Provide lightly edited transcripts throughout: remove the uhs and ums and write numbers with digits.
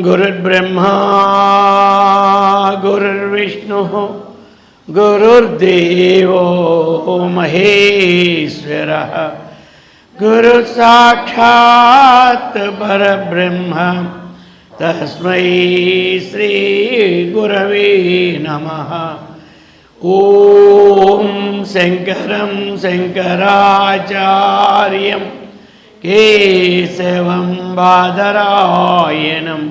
गुरुर्ब्रह्मा गुरुर्विष्णुः गुरुर्देवो महेश्वरः गुरुसाक्षात् परब्रह्म तस्मै श्री गुरवे नमः। ॐ शङ्करं शङ्कराचार्यं केशवं बादरायणं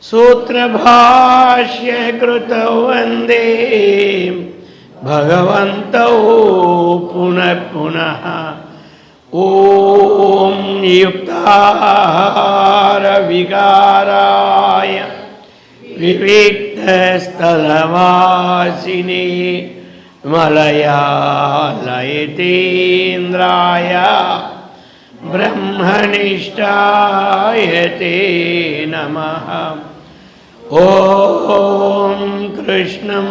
सूत्रभाष्यकृतौ वन्दे भगवन्तौ पुनः पुनः। ॐ युक्ताहारविकाराय विविक्तस्थलवासिने मलयालयतीन्द्राय ब्रह्मनिष्ठाय ते नमः। ॐ कृष्णं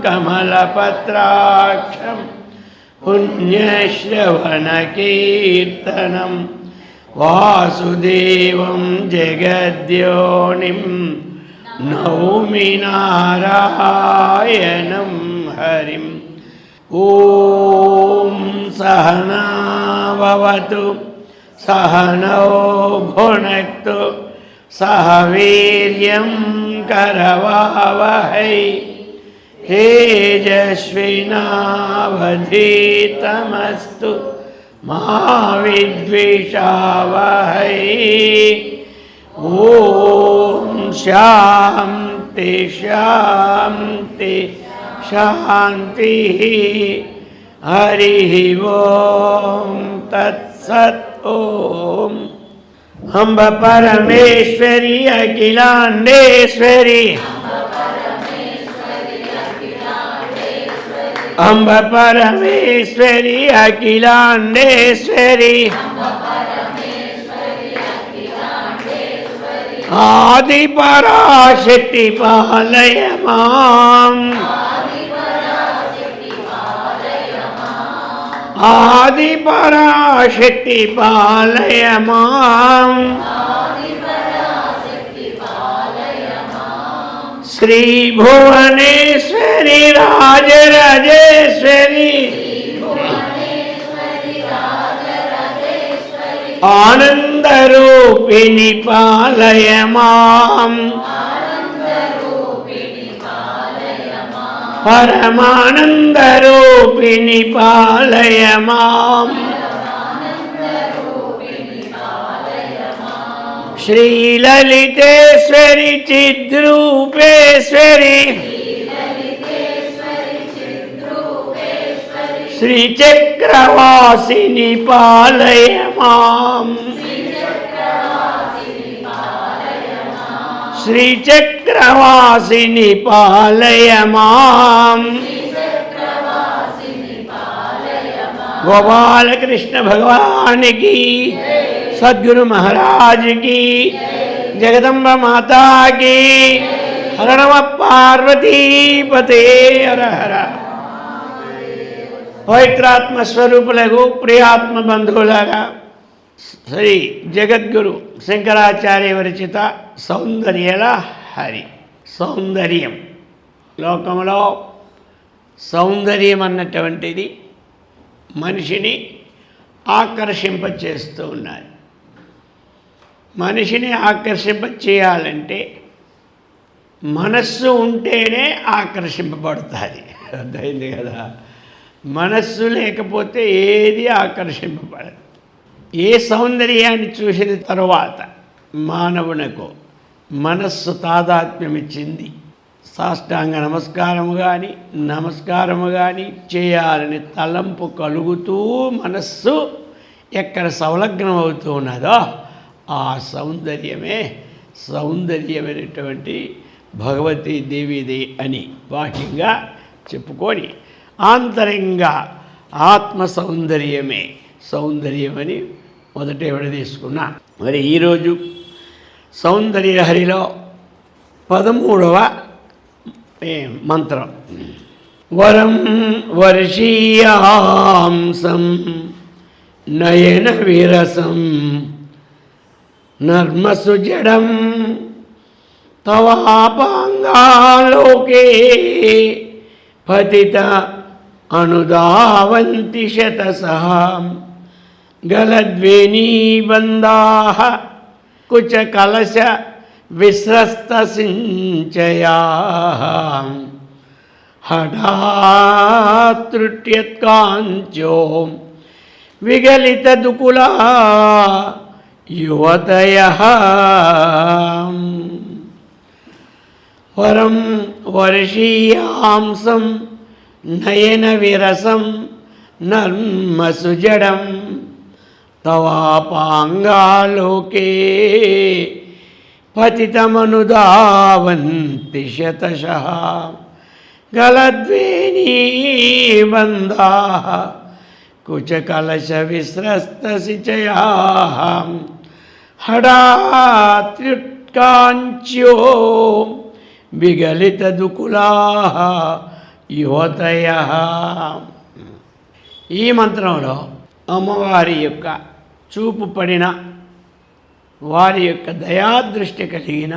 कमलपत्राक्षं पुण्यश्रवणकीर्तनं वासुदेवं जगद्योनिं नौमि नारायणं हरिं। ॐ सहना भवतु सहनौ भुनक्तु सह वीर्यं करवावहै तेजस्विनावधीतमस्तु मा विद्विषावहै। ॐ शान्ति शान्ति शान्तिः। हरिः ॐ तत्सत्। ॐ अम्ब परमेश्वरी अखिलांडेश्वरी अम्ब परमेश्वरी अखिलांडेश्वरी आदि पराशक्ति पालय माम् आदि पराशक्ति पालय माम् श्री भुवनेश्वरी राजराजेश्वरी आनंद रूपिणी पालय माम् परमानंद रूपिणी पालय माम् श्री ललितेश्वरी चिद्रूपेश्वरी श्री चक्रवासिनी पालय माम् श्री चक्रवासिनी पालय माम्। गोपाल कृष्ण भगवान की, सद्गुरु महाराज की, जगदम्बा माता की। हर नम पार्वती पते हर हर। पवित्रात्म स्वरूपुलगु प्रियात्म बंधुलगा శ్రీ జగద్గురు శంకరాచార్య విరచిత సౌందర్యల హరి. సౌందర్యం, లోకంలో సౌందర్యం అన్నటువంటిది మనిషిని ఆకర్షింపచేస్తూ ఉన్నది. మనిషిని ఆకర్షింపచేయాలంటే మనస్సు ఉంటేనే ఆకర్షింపబడుతుంది. అర్థమైంది కదా? మనస్సు లేకపోతే ఏది ఆకర్షింపబడదు. ఏ సౌందర్యాన్ని చూసిన తరువాత మానవునకు మనస్సు తాదాత్మ్యమిచ్చింది, సాష్టాంగ నమస్కారము కానీ చేయాలని తలంపు కలుగుతూ మనస్సు ఎక్కడ సంలగ్నం అవుతూ ఉన్నదో ఆ సౌందర్యమైనటువంటి భగవతీ దేవిది అని బాహ్యంగా చెప్పుకొని ఆంతరంగా ఆత్మ సౌందర్యమని మొదట విడదీసుకున్నా. మరి ఈరోజు సౌందర్యహరిలో 13వ మంత్రం. వరం వర్షీయాంసం నయన విరసం నర్మసుజడం తవాపాంగాలోకే పతిత అనుదావంతి శతసః గలద్వేణీబంధాః కుచకలశ విస్రస్తసించయాః హఠాత్రుట్యత్కాంచో విగలితదుకులా యువతయః. వరం వర్షీయాంసం నయన విరసం నర్మసుజడం తవాపాంగాలోకే పతితమనుదావంతి శతశః గలద్వేణీబంధాః కుచకలశ విస్రస్తసిచయాః హఠాత్యుత్కాంచ్యో విగలితదుకులాః యువతయః. ఈ మంత్రంలో అమ్మవారి యొక్క చూపు పడిన వారి యొక్క దయాదృష్టి కలిగిన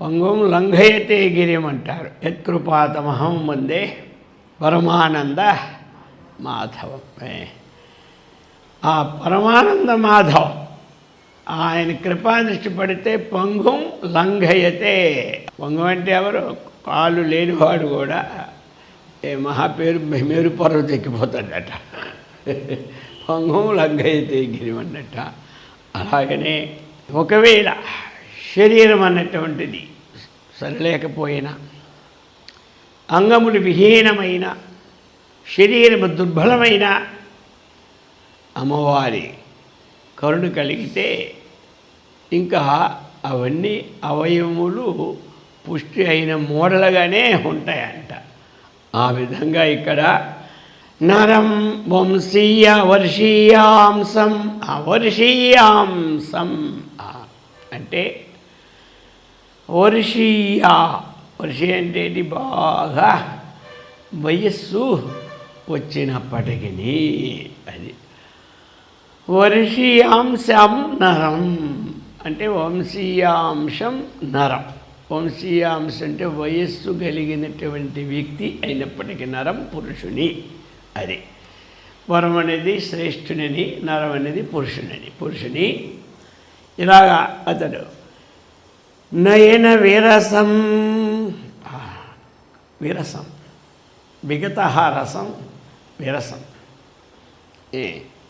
పంగుం లంఘయతే గిరిం అంటారు. యత్కృపాతమహం వందే పరమానంద మాధవం. ఆ పరమానంద మాధవం ఆయన కృపాదృష్టి పడితే పంగుం లంఘయతే. పంగు అంటే ఎవరు? కాళ్ళు లేనివాడు కూడా మహాపేరు మేరు పర్వతం ఎక్కిపోతాడట. పంగుం లంఘయతే గిరిం అన్నట్ట. అలాగనే ఒకవేళ శరీరం అన్నటువంటిది సరిలేకపోయినా, అంగములు విహీనమైన, శరీరము దుర్బలమైన అమ్మవారి కరుణ కలిగితే ఇంకా అవన్నీ అవయవములు పుష్టి అయిన మోడలుగానే ఉంటాయంట. ఆ విధంగా ఇక్కడ నరం వంశీయ వర్షీయాంసం. వర్షీయాంసం అంటే వర్షి అంటే ఇది బాగా వయస్సు వచ్చినప్పటికీ అది వర్షీయాంశం నరం అంటే వంశీయాంశం నరం. వంశీయాంశం అంటే వయస్సు కలిగినటువంటి వ్యక్తి అయినప్పటికీ నరం పురుషుని. అది వరం అనేది శ్రేష్ఠుని, నరం అనేది పురుషుని. ఇలాగా అతడు నయన విరసం విగత రసం విరసం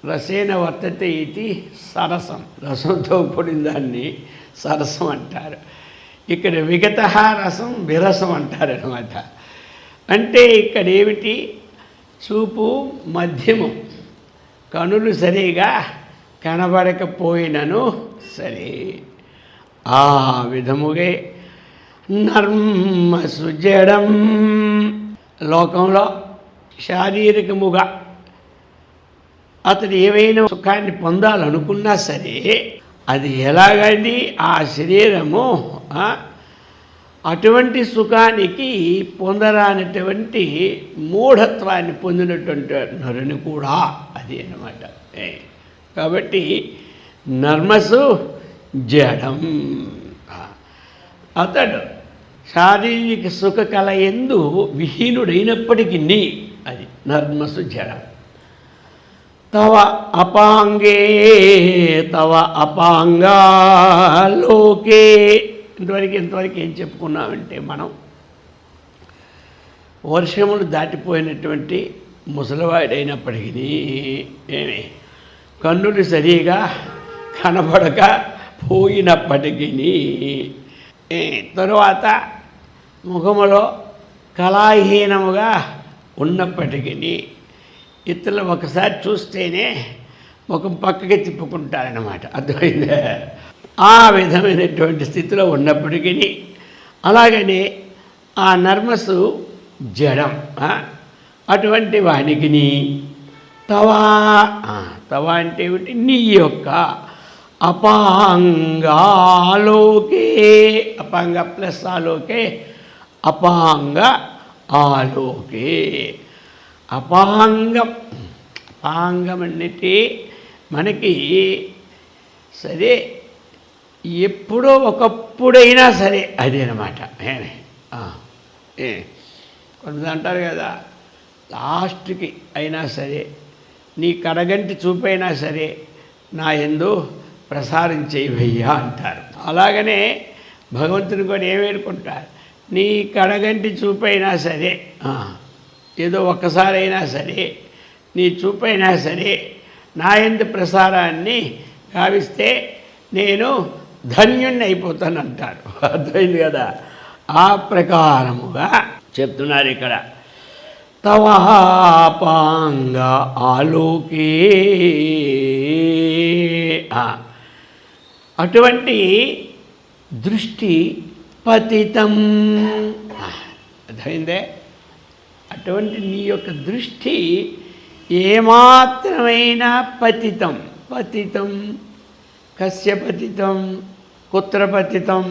రసేన వర్తతే ఇది సరసం. రసంతో కూడిన దాన్ని సరసం అంటారు. ఇక్కడ విగత రసం విరసం అంటారనమాట. అంటే ఇక్కడ ఏమిటి? చూపు మధ్యమం, కనులు సరిగా కనబడకపోయినను సరే ఆ విధముగా నర్మసుజడం. లోకంలో శారీరకముగా అతడు ఏవైనా సుఖాన్ని పొందాలనుకున్నా సరే అది ఎలాగండి? ఆ శరీరము అటువంటి సుఖానికి పొందరానటువంటి మూఢత్వాన్ని పొందినటువంటి నరుని కూడా అది అన్నమాట. కాబట్టి నర్మసు జడం. అతడు శారీరక సుఖ కలయందు విహీనుడైనప్పటికీ అది నర్మసు జడం. తవ అపాంగాలోకే. ఇంతవరకు ఏం చెప్పుకున్నామంటే మనం వర్షములు దాటిపోయినటువంటి ముసలివాడైనప్పటికీ ఏమి కన్నులు సరిగా కనబడక పోయినప్పటికీ తరువాత ముఖములో కళాహీనముగా ఉన్నప్పటికీ ఇతరులు ఒకసారి చూస్తేనే ముఖం పక్కకి తిప్పుకుంటారన్నమాట. అర్థమైందా? ఆ విధమైనటువంటి స్థితిలో ఉన్నప్పటికీ అలాగనే ఆ నర్మసు జడం. అటువంటి వానికి తవా అంటే ఏమిటి? నీ యొక్క అపాంగాలోకే, అపాంగ ప్లస్ ఆలోకే, అపాంగ ఆలోకే. అపాంగం అన్నట్టు మనకి సరే ఎప్పుడో ఒకప్పుడైనా సరే అదేనమాట. కొంత అంటారు కదా, లాస్ట్కి అయినా సరే నీ కడగంటి చూపైనా సరే నా యందు ప్రసారం చేయవయ్యా అంటారు. అలాగనే భగవంతుని కూడా ఏమేడుకుంటారు, నీ కడగంటి చూపైనా సరే, ఏదో ఒక్కసారైనా సరే నీ చూపైనా సరే నా యందు ప్రసారాన్ని గావిస్తే నేను ధన్యుణ్ణి అయిపోతాను అంటారు. అర్థమైంది కదా? ఆ ప్రకారముగా చెప్తున్నారు ఇక్కడ. తవాపాంగ ఆలోకే, అటువంటి దృష్టి పతితం. అర్థమైందే? అటువంటి నీ యొక్క దృష్టి ఏమాత్రమైనా పతితం. పతితం కస్య పతితం, కుత్ర పతితం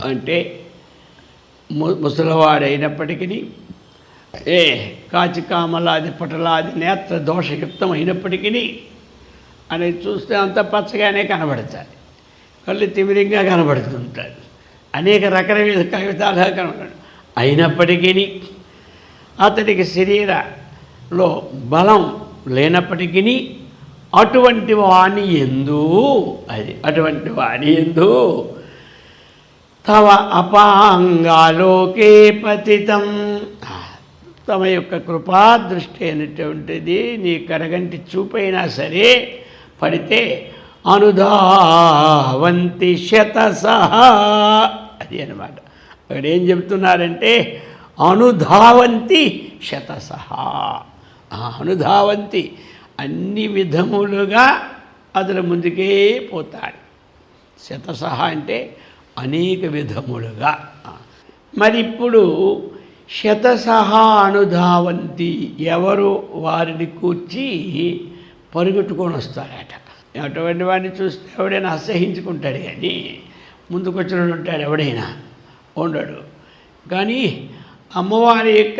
అంటే ముసలివాడైనప్పటికీ కాచికామలాది పటలాది నేత్ర దోషయుక్తం అయినప్పటికీ అనేది చూస్తే అంత పచ్చగానే కనబడతాయి, కళ్ళు తిమిరంగా కనబడుతుంటాయి, అనేక రకరకాల కవితాలుగా కనబడతాడు. అయినప్పటికీ అతడికి శరీరలో బలం లేనప్పటికీ అటువంటి వాణి ఎందు అటువంటి వాణి ఎందు తవ అపాంగాలోకే పతితం, తమ యొక్క కృపాదృష్టి అయినటువంటిది నీ కరగంటి చూపైనా సరే పడితే అనుధావంతి శతసహ. అది అన్నమాట. అక్కడ ఏం చెప్తున్నారంటే అనుధావంతి శతసహ. అనుధావంతి అన్ని విధములుగా అతను ముందుకే పోతాడు. శతసహ అంటే అనేక విధములుగా. మరి ఇప్పుడు శతసహ అనుధావంతి, ఎవరు వారిని కూర్చి పరుగెట్టుకొని వస్తారట. అటువంటి వాడిని చూస్తే ఎవడైనా అసహించుకుంటాడు, కానీ ముందుకొచ్చినట్టు ఉంటాడు ఎవడైనా ఉండడు. కానీ అమ్మవారి యొక్క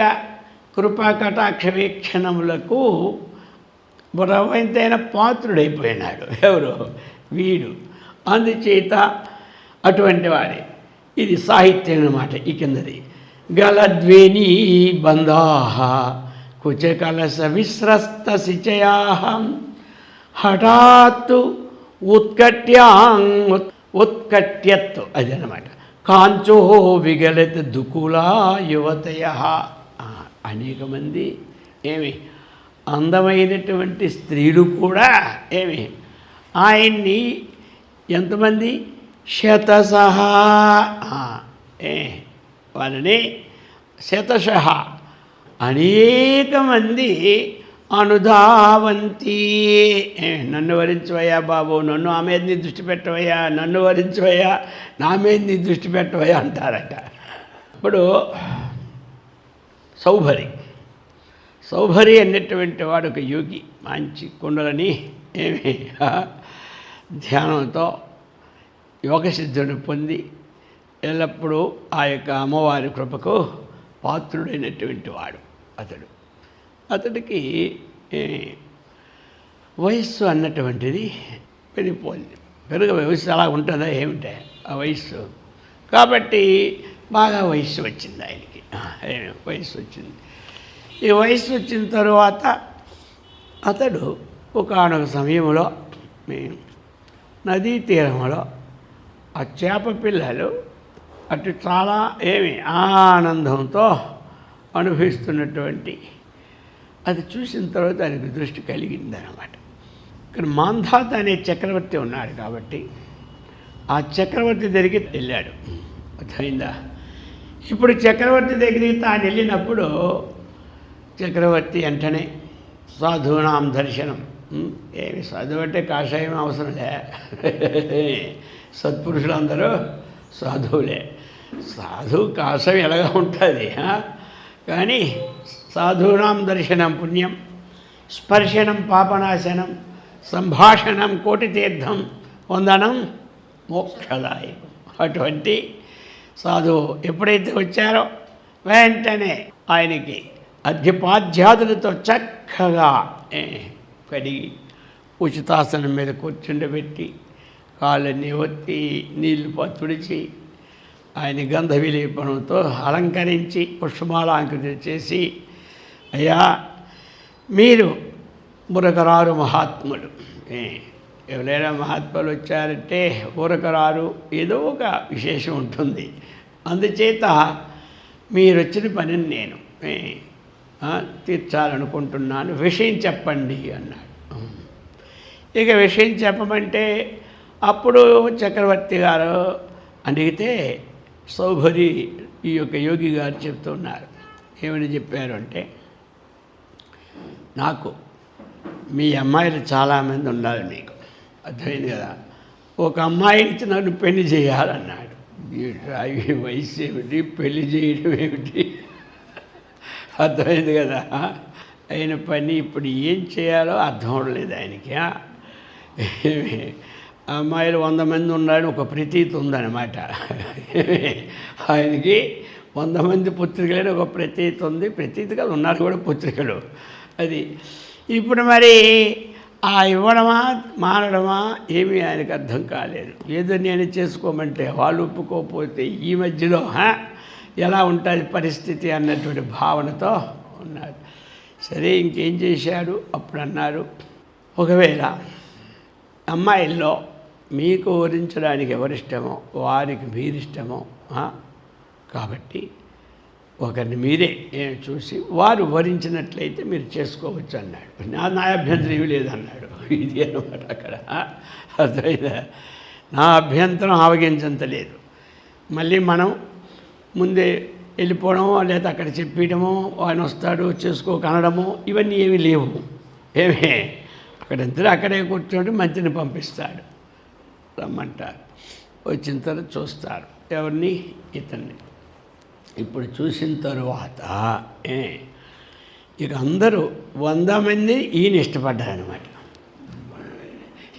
కృపా కటాక్ష వీక్షణములకు రవంతైన పాత్రుడైపోయినాడు ఎవరు? వీడు. అందుచేత అటువంటి వాడే. ఇది సాహిత్యం అన్నమాట. ఈ కిందది గలద్వేణీ బంధాః కుచకలశ విస్రస్త శిచయాః హఠాత్తు ఉత్కట్యత్తు. అది అన్నమాట. కాంచో విగలిత దుకులా యువతయః. అనేక మంది అందమైనటువంటి స్త్రీలు కూడా ఆయన్ని ఎంతమంది శతసహ వాళ్ళని శతశః అనేక మంది అనుధావంతి. నన్ను వరించవయ్యా బాబు, నన్ను ఆమె నీ దృష్టి పెట్టవయ్యా, నన్ను వరించవయ్యా, నా మీద నీ దృష్టి పెట్టవయ్యా అంటారట. ఇప్పుడు సౌభరి అన్నటువంటి వాడు ఒక యోగి. మంచి కుండలని ధ్యానంతో యోగసిద్ధుని పొంది ఎల్లప్పుడూ ఆ యొక్క అమ్మవారి కృపకు పాత్రుడైనటువంటి వాడు అతడికి వయస్సు అన్నటువంటిది పెరిగిపోయింది. వయస్సు అలా ఉంటుందా ఏమిటే ఆ వయస్సు? కాబట్టి బాగా వయస్సు వచ్చింది ఆయనకి. వయస్సు వచ్చింది. ఈ వయస్సు వచ్చిన తరువాత అతడు ఒకానొక సమయంలో నదీ తీరంలో ఆ చేప పిల్లలు అటు చాలా ఆనందంతో అనుభవిస్తున్నటువంటి అది చూసిన తర్వాత ఆయనకు దృష్టి కలిగిందనమాట. ఇక్కడ మాంధాత అనే చక్రవర్తి ఉన్నాడు కాబట్టి ఆ చక్రవర్తి దగ్గరికి వెళ్ళాడు. అర్థమైందా? ఇప్పుడు చక్రవర్తి దగ్గరికి తాను వెళ్ళినప్పుడు చక్రవర్తి వెంటనే సాధూనాం దర్శనం. ఏమి చదువు అంటే కాషాయం అవసరంలే, సత్పురుషులందరూ సాధువులే. సాధువు కాషాయం ఎలాగా ఉంటుంది, కానీ సాధూనాం దర్శనం పుణ్యం, స్పర్శనం పాపనాశనం, సంభాషణం కోటితీర్థం, వందనం మోక్షదాయకం. అటువంటి సాధువు ఎప్పుడైతే వచ్చారో వెంటనే ఆయనకి అర్ఘ్యపాధ్యాదులతో చక్కగా కడిగి ఉచితాసనం మీద కూర్చుండబెట్టి కాళ్ళని ఒత్తి నీళ్లు తుడిచి ఆయన గంధ విలేపనంతో అలంకరించి పుష్పమాలాంకృతి చేసి, అయ్యా మీరు ఊరకరారు మహాత్ములు, ఎవరైనా మహాత్ములు వచ్చారంటే ఊరకరారు, ఏదో ఒక విశేషం ఉంటుంది, అందుచేత మీరు వచ్చిన పనిని నేను తీర్చాలనుకుంటున్నాను, విషయం చెప్పండి అన్నాడు. ఇక విషయం చెప్పమంటే అప్పుడు చక్రవర్తి గారు అడిగితే సౌభరి ఈ యొక్క యోగి గారు చెప్తున్నారు. ఏమని చెప్పారు అంటే, నాకు మీ అమ్మాయిలు చాలామంది ఉండాలి, మీకు అర్థమైంది కదా, ఒక అమ్మాయికి నన్ను పెళ్లి చేయాలన్నాడు. ఈ వయసు ఏమిటి, పెళ్లి చేయడం ఏమిటి, అర్థమైంది కదా. అయిన పని ఇప్పుడు ఏం చేయాలో అర్థం అవ్వలేదు ఆయనకి. అమ్మాయిలు 100 మంది ఉన్నారని ఒక ప్రతీతి ఉందన్నమాట. ఆయనకి 100 మంది పుత్రికలని ఒక ప్రతీతి ఉంది. ప్రతీతి కాదు, ఉన్నారు కూడా పుత్రికలు. అది ఇప్పుడు మరి ఆ ఇవ్వడమా మానడమా ఏమీ ఆయనకు అర్థం కాలేదు. ఏదో నేను చేసుకోమంటే వాళ్ళు ఒప్పుకోకపోతే ఈ మధ్యలో ఎలా ఉంటుంది పరిస్థితి అన్నటువంటి భావనతో ఉన్నాడు. సరే ఇంకేం చేశాడు, అప్పుడు అన్నారు, ఒకవేళ అమ్మాయిల్లో మీకు వరించడానికి ఎవరిష్టమో వారికి మీరిష్టమో, కాబట్టి ఒకరిని మీరే చూసి వారు వరించినట్లయితే మీరు చేసుకోవచ్చు అన్నాడు. నా అభ్యంతరం ఏమీ లేదన్నాడు. ఇది అన్నమాట అక్కడ అర్థమైందా. నా అభ్యంతరం ఆవగించంత లేదు. మళ్ళీ మనం ముందే వెళ్ళిపోవడమో లేదా అక్కడ చెప్పడమో, ఆయన వస్తాడు చేసుకోకనడమో ఇవన్నీ ఏమీ లేవు. ఏమే అక్కడంతా అక్కడే కూర్చోండి, మంచిని పంపిస్తాడు, రమ్మంటారు. వచ్చిన తర్వాత చూస్తారు ఎవరిని, ఇతన్ని. ఇప్పుడు చూసిన తరువాత ఇక అందరూ 100 మంది ఈయన ఇష్టపడ్డారనమాట.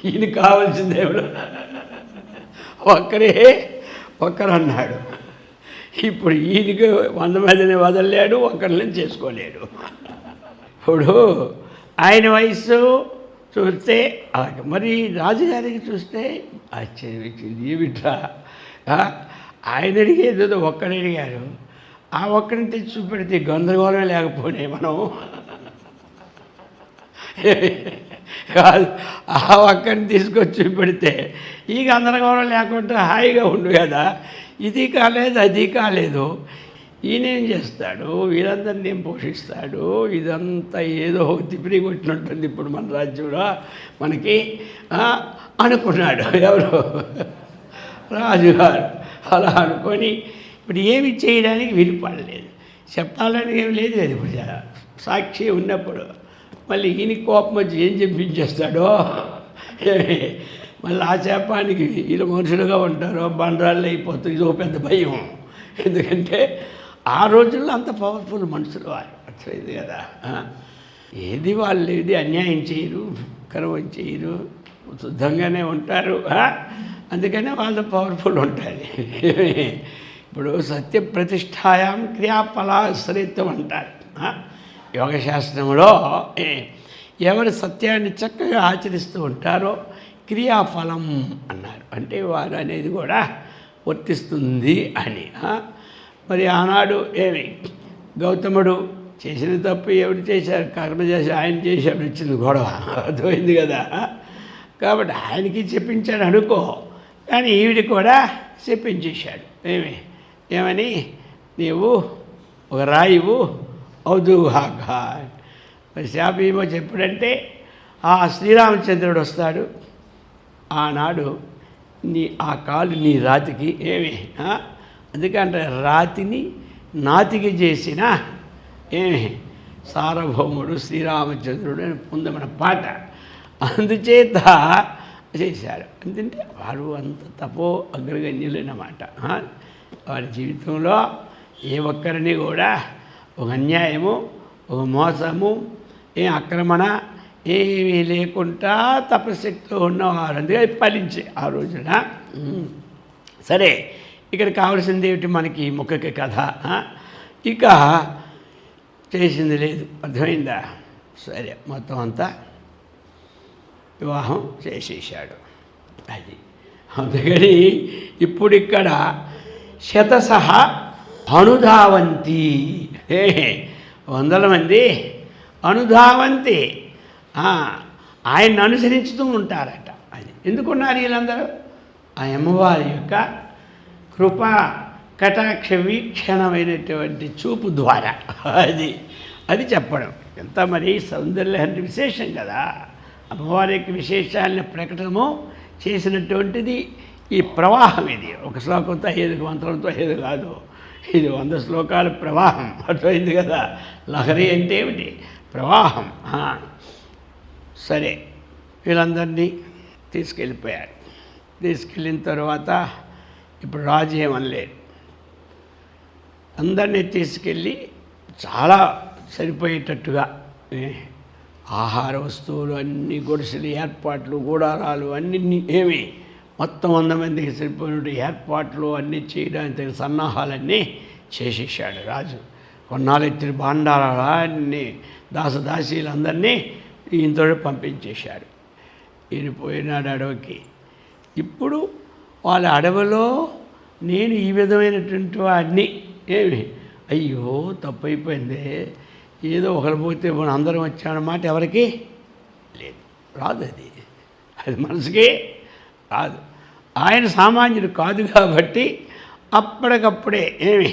ఈయన కావాల్సింది ఎవరు, ఒక్కరు అన్నాడు. ఇప్పుడు ఈయనకి 100 మందిని వదలలేడు, ఒక్కరిని చేసుకోలేడు. ఇప్పుడు ఆయన వయసు చూస్తే అలాగే, మరి రాజుగారికి చూస్తే ఆశ్చర్యం, ఏమిట్రా ఆయన అడిగేదో ఒక్కడు అడిగారు, ఆ ఒక్కడిని తెచ్చి చూపెడితే గందరగోళం లేకపోయినాయి మనం, ఆ ఒక్కడిని తీసుకొచ్చి చూపెడితే ఈ గందరగోళం లేకుండా హాయిగా ఉండు కదా. ఇది కాలేదు అది కాలేదు, ఈయనేం చేస్తాడు, వీరందరినీ ఏం పోషిస్తాడు, ఇదంతా ఏదో తిప్పిరి కొట్టినట్టుంది ఇప్పుడు మన రాజ్యంలో మనకి అనుకున్నాడు ఎవరు, రాజుగారు. అలా అనుకొని ఇప్పుడు ఏమి చేయడానికి వీలుపడలేదు, చెప్పాలని ఏమి లేదు. అది ఇప్పుడు సాక్షి ఉన్నప్పుడు మళ్ళీ ఈయన కోపం వచ్చి ఏం చెప్పించేస్తాడో, మళ్ళీ ఆ శాపానికి వీళ్ళు మనుషులుగా ఉంటారో బండరాళ్ళు అయిపోతుంది. ఇది ఒక పెద్ద భయం. ఎందుకంటే ఆ రోజుల్లో అంత పవర్ఫుల్ మనుషులు వారు, అర్థమైంది కదా. ఏది వాళ్ళు ఏది అన్యాయం చేయరు, కర్మం చేయరు, శుద్ధంగానే ఉంటారు. అందుకనే వాళ్ళు పవర్ఫుల్ ఉంటుంది. ఇప్పుడు సత్య ప్రతిష్టాయాం క్రియాఫలాశ్రయిత్వం అంటారు యోగశాస్త్రంలో. ఎవరు సత్యాన్ని చక్కగా ఆచరిస్తూ ఉంటారో క్రియాఫలం అన్నారు, అంటే వారు అనేది కూడా వర్తిస్తుంది అని. మరి ఆనాడు ఏమి గౌతముడు చేసిన తప్పు ఎవరు చేశారు, కర్మ చేసి ఆయన చేశాడు, వచ్చింది గొడవ, అర్థమైంది కదా. కాబట్టి ఆయనకి చెప్పించాడు అనుకో, కానీ ఈవిడ కూడా చెప్పించేశాడు. ఏమని, నీవు ఒక రాయివు అవుదుగాక. మరి శాపేమో చెప్పుడంటే ఆ శ్రీరామచంద్రుడు వస్తాడు, ఆనాడు ఆ కాలు నీ రాతికి ఎందుకంటే రాతిని నాతికి చేసిన ఏమి సార్వభౌముడు శ్రీరామచంద్రుడు అని పొందమైన పాట. అందుచేత చేశారు. ఎందుకంటే వారు అంత తపో అగ్రగణ్యులన్నమాట. వారి జీవితంలో ఏ ఒక్కరిని కూడా ఒక అన్యాయము, ఒక మోసము, ఏ ఆక్రమణ ఏమీ లేకుండా తపశక్తితో ఉన్నవారు. అందుకే ఫలించే ఆ రోజున. సరే, ఇక్కడ కావాల్సింది ఏమిటి మనకి ముఖకి కథ. ఇక చేసింది లేదు, అర్థమైందా? సరే, మొత్తం అంతా వివాహం చేసేసాడు. అది అందుకని ఇప్పుడు ఇక్కడ శతసహ అనుధావంతి, 100 మంది అనుధావంతి ఆయన్ని అనుసరిస్తూ ఉంటారట. అది ఎందుకున్నారు వీళ్ళందరూ? ఆ అమ్మవారి యొక్క కృపా కటాక్ష వీక్షణమైనటువంటి చూపు ద్వారా అది చెప్పడం. ఎంత మరి సౌందర్యానికి విశేషం కదా. అమ్మవారి యొక్క విశేషాలను ప్రకటనము చేసినటువంటిది ఈ ప్రవాహం. ఇది ఒక శ్లోకంతో అయ్యేది, మంత్రంతో అయ్యేది కాదు. ఇది 100 శ్లోకాల ప్రవాహం. అర్థమైంది కదా. లహరి అంటే ఏమిటి? ప్రవాహం. సరే, వీళ్ళందరినీ తీసుకెళ్ళిపోయారు. తీసుకెళ్ళిన తర్వాత ఇప్పుడు రాజు ఏమనలేదు. అందరినీ తీసుకెళ్ళి చాలా సరిపోయేటట్టుగా ఆహార వస్తువులు అన్నీ, గుడిసెలు, ఏర్పాట్లు, గూడారాలు అన్నీ ఏమి మొత్తం 100 మందికి సరిపోయిన ఏర్పాట్లు అన్నీ చేయడానికి సన్నాహాలన్నీ చేసేసాడు రాజు. కొన్నాళ్ళెత్తిన భాండారాలన్నీ దాసదాసీలందరినీ ఈయనతో పంపించేశాడు. ఈయన పోయినాడు అడవికి. ఇప్పుడు వాళ్ళ అడవిలో నేను ఈ విధమైనటువంటి వాడిని ఏమి అయ్యో తప్పైపోయింది, ఏదో ఒకరు పోతే మనం అందరం వచ్చామన్నమాట ఎవరికి లేదు, రాదు. అది మనసుకే రాదు. ఆయన సామాన్యుడు కాదు కాబట్టి అప్పటికప్పుడే ఏమి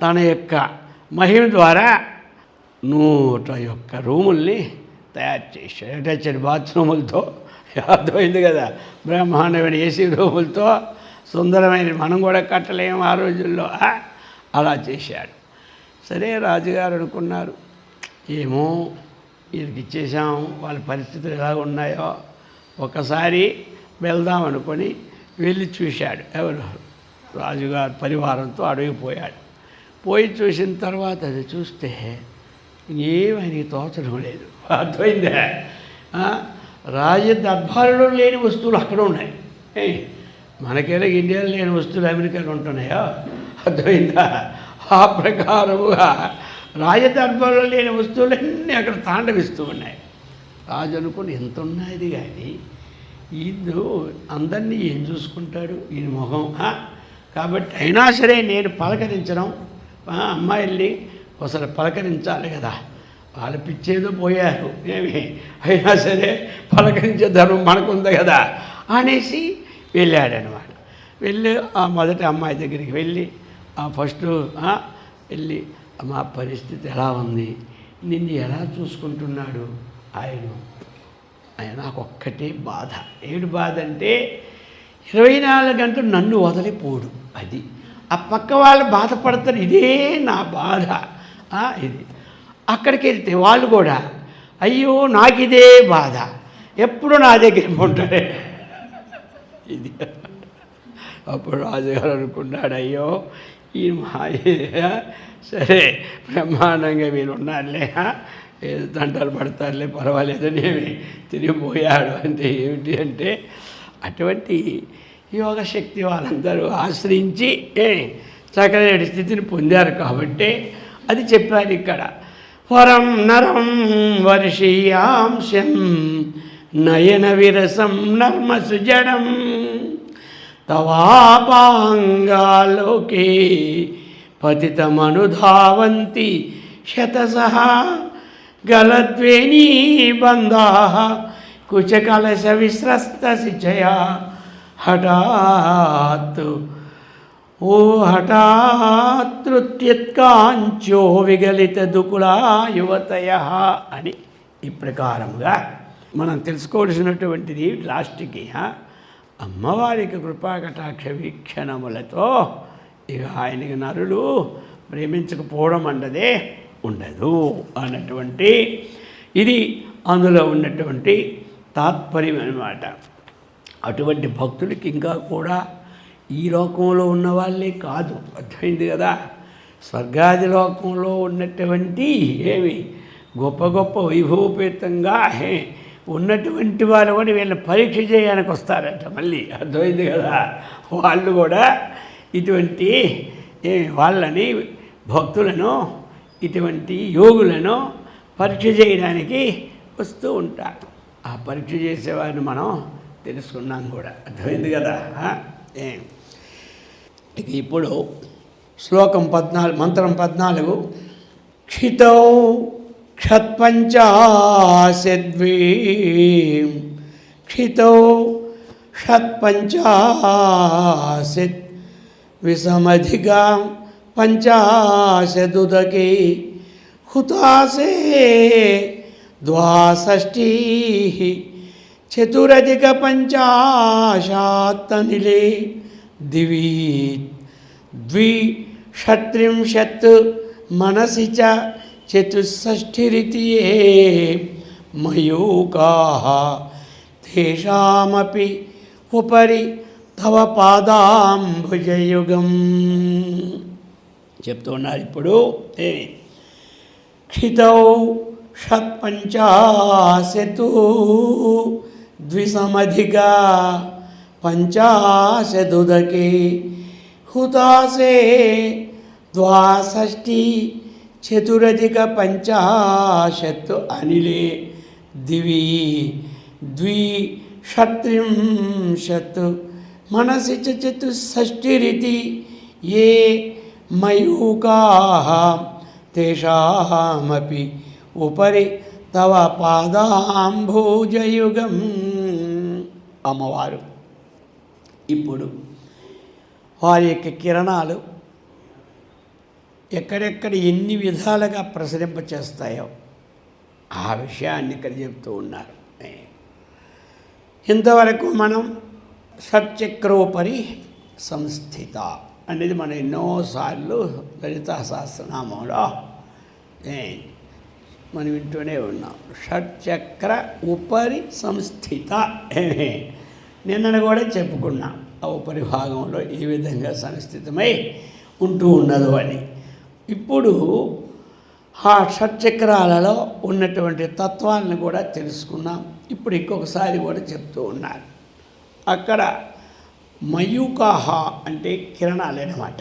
తన యొక్క మహిమ ద్వారా 101 రూముల్ని తయారు చేశాడు. అటాచ్డ్ బాత్రూములతో. అర్థమైంది కదా. బ్రహ్మాండమైన ఏసీ రూములతో సుందరమైన, మనం కూడా కట్టలేము ఆ రోజుల్లో. అలా చేశాడు. సరే, రాజుగారు అనుకున్నారు, ఏమో వీరికి ఇచ్చేసాం, వాళ్ళ పరిస్థితులు ఎలా ఉన్నాయో ఒకసారి వెళ్దాం అనుకొని వెళ్ళి చూశాడు. ఎవరు? రాజుగారు పరివారంతో అడవికి పోయాడు. పోయి చూసిన తర్వాత అది చూస్తే ఏమీ తోచడం లేదు. అర్థమైందా? రాజ దర్బారులో లేని వస్తువులు అక్కడ ఉన్నాయి. మనకేలా ఇండియాలో లేని వస్తువులు అమెరికాలో ఉంటున్నాయో. అర్థమైందా? ఆ ప్రకారముగా రాజదర్బారులో లేని వస్తువులన్నీ అక్కడ తాండవిస్తూ ఉన్నాయి. రాజు అనుకుని ఎంత ఉన్నది కానీ ఈయన అందరినీ ఏం చూసుకుంటాడు ఈయన మొహం. కాబట్టి అయినా సరే నేను పలకరించడం, అమ్మాయిల్ని ఒకసారి పలకరించాలి కదా. వాళ్ళు పిచ్చేదో పోయారు, ఏమి అయినా సరే పలకరించే ధర్మం మనకుంది కదా అనేసి వెళ్ళాడనమాట. వెళ్ళి ఆ మొదటి అమ్మాయి దగ్గరికి వెళ్ళి ఫస్ట్ వెళ్ళి మా పరిస్థితి ఎలా ఉంది, నిన్ను ఎలా చూసుకుంటున్నాడు ఆయన నాకు ఒక్కటే బాధ. ఏడు బాధ అంటే 24 గంటలు నన్ను వదిలిపోడు. అది ఆ పక్క వాళ్ళు బాధపడతారు, ఇదే నా బాధ. ఇది అక్కడికి వెళ్తే వాళ్ళు కూడా అయ్యో నాకు ఇదే బాధ, ఎప్పుడు నా దగ్గర ఉంటాడే. ఇది అప్పుడు రాజుగారు అనుకున్నాడు, అయ్యో ఈ సరే బ్రహ్మాండంగా వీళ్ళు ఉన్నారులే, ఏదో దండలు పడతారులే, పర్వాలేదని తిరిగిపోయాడు. అంటే ఏమిటి అంటే అటువంటి యోగ శక్తి వాళ్ళందరూ ఆశ్రయించి చక్కటి స్థితిని పొందారు కాబట్టి అది చెప్పారు ఇక్కడ. వరం నరం వర్షీయాంశం నయన విరసం నర్మ సుజడం తవాపాంగాలోకే పతితమనుధావంతి శతసహ గలద్వేణీ బంధా కుచకలశ విస్రస్త శిచయా హఠాత్ హఠాతృత్యత్కాంచో విగలిత దుకులా యువతయ అని ఈ ప్రకారముగా మనం తెలుసుకోవలసినటువంటిది లాస్ట్కి అమ్మవారికి కృపాకటాక్ష వీక్షణములతో ఇక ఆయనకి నరులు ప్రేమించకపోవడం అన్నదే ఉండదు అన్నటువంటి ఇది అందులో ఉన్నటువంటి తాత్పర్యం అన్నమాట. అటువంటి భక్తులకి ఇంకా కూడా ఈ లోకంలో ఉన్న వాళ్ళే కాదు, అర్థమైంది కదా, స్వర్గాది లోకంలో ఉన్నటువంటి ఏమి గొప్ప గొప్ప వైభవపేతంగా ఉన్నటువంటి వాళ్ళు కూడా వీళ్ళని పరీక్ష చేయడానికి వస్తారట మళ్ళీ, అర్థమైంది కదా. వాళ్ళు కూడా ఇటువంటి వాళ్ళని భక్తులను ఇటువంటి యోగులను పరీక్ష చేయడానికి వస్తూ ఉంటారు. ఆ పరీక్ష చేసేవారిని మనం తెలుసుకున్నాం కూడా, అర్థమైంది కదా. ఇక ఇప్పుడు శ్లోకం 14 మంత్రం 14 క్షితౌ క్షత్పంచాశద్వీ క్షితౌ షత్పంచాశత్ విసమధిగా పంచాశదుదకే హుతాసే ద్వాషష్ఠీ చతురధిక పంచాశాత్తనిలే దివి ద్విషట్రింశత్ మనసి చ చతుషష్ఠిరితి మయూకాః తేషామపి ఉపరి తవ పాదాంబుజయుగం చెప్తున్నారు. ఇప్పుడు క్షితౌ షత్పంచాశతు ద్విసమధిగా పంచాశదుదకే హుతాసే ద్వాషష్ఠీ చతురధిక పంచాశత్ అనిలే దివి ద్విషట్రింశత్ మనసి చ చతుషష్ఠిరితి ఏ మయూకాః తేషామపి ఉపరి తవ పాదాంబుజయుగం. అమ్మవారు ఇప్పుడు వారి యొక్క కిరణాలు ఎక్కడెక్కడ ఎన్ని విధాలుగా ప్రసరింపచేస్తాయో ఆ విషయాన్ని ఇక్కడ చెప్తూ ఉన్నారు. ఇంతవరకు మనం షట్చక్రోపరి సంస్థిత అనేది మనం ఎన్నోసార్లు లలితా సహస్రనామంలో మనం వింటూనే ఉన్నాం. షట్చక్ర ఉపరి సంస్థిత నిన్న కూడా చెప్పుకున్నాం ఆ ఉపరి భాగంలో ఏ విధంగా సంస్థితమై ఉంటూ ఉన్నదో అని. ఇప్పుడు ఆ షట్చక్రాలలో ఉన్నటువంటి తత్వాలను కూడా తెలుసుకున్నాం. ఇప్పుడు ఇంకొకసారి కూడా చెప్తూ ఉన్నారు. అక్కడ మయూకాహ అంటే కిరణాలు అన్నమాట.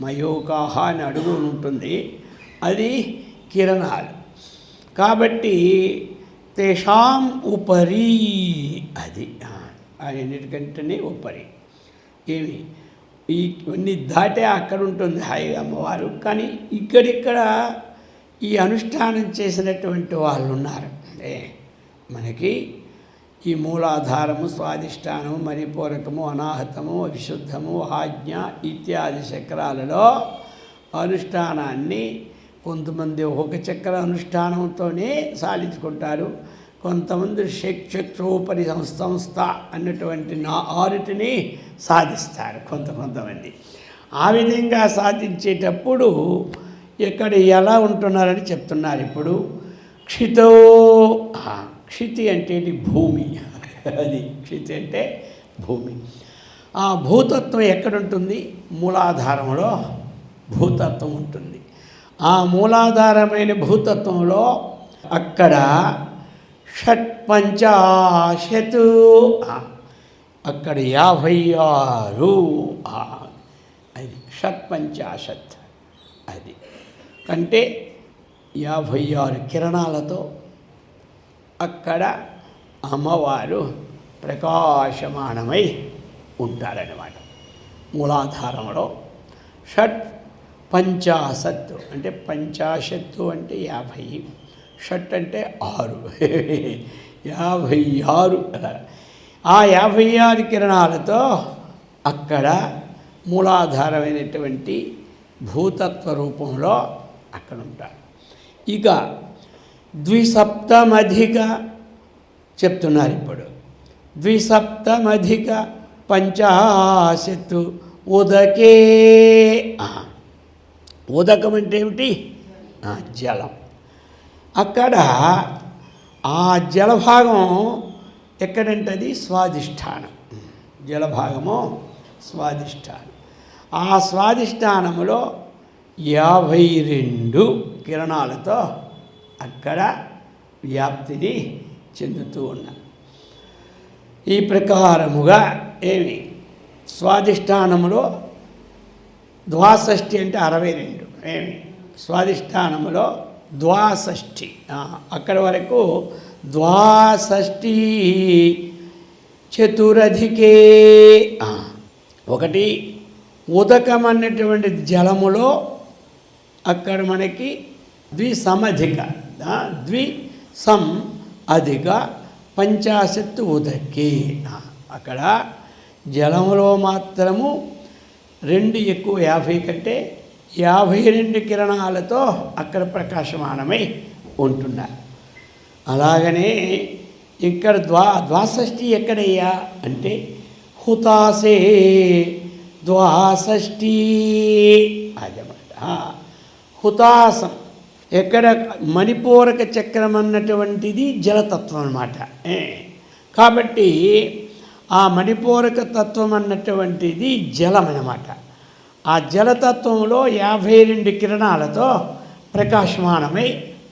మయూకాహ అని అడుగు ఉంటుంది, అది కిరణాలు. కాబట్టి తేషాం ఉపరి అది అన్నిటికంటేనే ఉపరి ఏమి ఇవన్నీ దాటే అక్కడ ఉంటుంది హాయిగా అమ్మవారు. కానీ ఇక్కడిక్కడ ఈ అనుష్ఠానం చేసినటువంటి వాళ్ళు ఉన్నారు. అంటే మనకి ఈ మూలాధారము, స్వాధిష్టానము, మణిపూరకము, అనాహతము, విశుద్ధము, ఆజ్ఞ ఇత్యాది చక్రాలలో అనుష్ఠానాన్ని కొంతమంది ఒక్కొక్క చక్ర అనుష్ఠానంతోనే సాధించుకుంటారు. కొంతమంది చక్షోపరి సంస్థ అన్నటువంటి 6టిని సాధిస్తారు కొంతమంది. ఆ విధంగా సాధించేటప్పుడు ఇక్కడ ఎలా ఉంటున్నారని చెప్తున్నారు. ఇప్పుడు క్షితో క్షితి అంటే భూమి, అది క్షితి అంటే భూమి. ఆ భూతత్వం ఎక్కడుంటుంది? మూలాధారంలో భూతత్వం ఉంటుంది. ఆ మూలాధారమైన భూతత్వంలో అక్కడ షట్పంచాశత్ అక్కడ 56 అది షట్పంచాశత్. అది అంటే 56 కిరణాలతో అక్కడ అమ్మవారు ప్రకాశమానమై ఉంటారన్నమాట. మూలాధారంలో షట్ పంచాశత్ అంటే పంచాశత్తు అంటే 50, షట్ అంటే 6, 56. ఆ 56 కిరణాలతో అక్కడ మూలాధారమైనటువంటి భూతత్వ రూపంలో అక్కడ ఉంటారు. ఇక ద్విసప్తమధిక చెప్తున్నారు. ఇప్పుడు ద్విసప్తమధిక పంచాశత్ ఉదకే. ఉదకం అంటే ఏమిటి? జలం. అక్కడ ఆ జలభాగం ఎక్కడంటది? స్వాధిష్టానం. జలభాగము స్వాధిష్టానం. ఆ స్వాధిష్టానములో 52 కిరణాలతో అక్కడ వ్యాప్తిని చెందుతూ ఉన్నారు. ఈ ప్రకారముగా ఏమి స్వాధిష్టానములో ద్వాషష్ఠి అంటే 62 ఏమి స్వాధిష్టానములో ద్వాషష్ఠి అక్కడి వరకు ద్వాషష్ఠి చతురధికే. ఒకటి ఉదకం అన్నటువంటి జలములో అక్కడ మనకి ద్విసమధిక ద్విసం అధిక 50 ఉదకే. అక్కడ జలములో మాత్రము 2 ఎక్కువ 50 కంటే 52 కిరణాలతో అక్కడ ప్రకాశమానమై ఉంటున్నారు. అలాగనే ఇక్కడ ద్వాషష్ఠి ఎక్కడయ్యా అంటే హుతాసే ద్వాషష్ఠి అదన్నమాట. హుతాసం ఎక్కడ? మణిపూరక చక్రం అన్నటువంటిది జలతత్వం అన్నమాట. కాబట్టి ఆ మణిపూరక తత్వం అన్నటువంటిది జలం అన్నమాట. ఆ జలతత్వంలో 52 కిరణాలతో ప్రకాశమానమై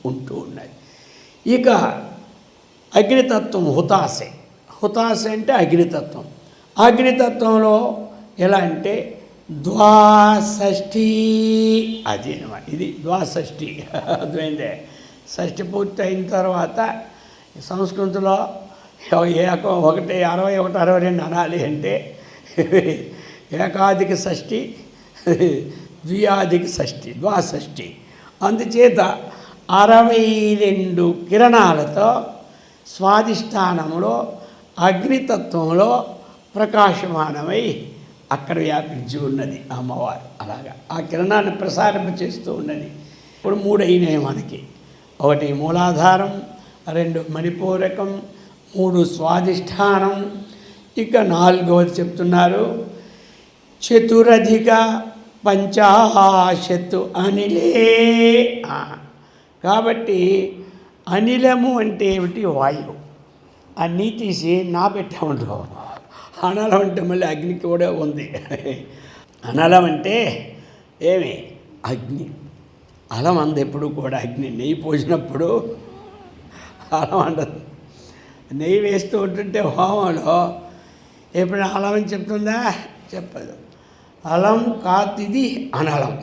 ఉంటూ ఉన్నది. ఇక అగ్నితత్వం హుతాసే. హుతాసే అంటే అగ్నితత్వం. అగ్నితత్వంలో ఎలా అంటే ద్వాషష్ఠి అది అనమాట. ఇది ద్వాషష్ఠి అర్థమైందే. షష్ఠి పూర్తి అయిన తర్వాత సంస్కృతిలో 1 61 62 అనాలి అంటే ఏకాధిక షష్ఠి ద్వియాధిక షష్ఠి ద్వాషష్ఠి. అందుచేత 62 కిరణాలతో స్వాధిష్టానంలో అగ్నితత్వంలో ప్రకాశమానమై అక్కడ వ్యాపించి ఉన్నది అమ్మవారు. అలాగా ఆ కిరణాన్ని ప్రసారింప చేస్తూ ఉన్నది. ఇప్పుడు 3 అయినాయి మనకి. 1 మూలాధారం, 2 మణిపూరకం, 3 స్వాధిష్టానం. ఇక 4వది చెప్తున్నారు చతురధిక 50 అనిలే. కాబట్టి అనిలము అంటే ఏమిటి? వాయువు. అన్నీ తీసి నా పెట్టామంటావు. అనలం అంటే మళ్ళీ అగ్నికి కూడా ఉంది. అనలం అంటే ఏమి? అగ్ని. అలం అంది ఎప్పుడు కూడా అగ్ని. నెయ్యి పోసినప్పుడు అలం అంటదు. నెయ్యి వేస్తూ ఉంటుంటే హోమంలో ఎప్పుడు అలం అని చెప్తుందా? చెప్పదు. అలం కాతిది అనలం.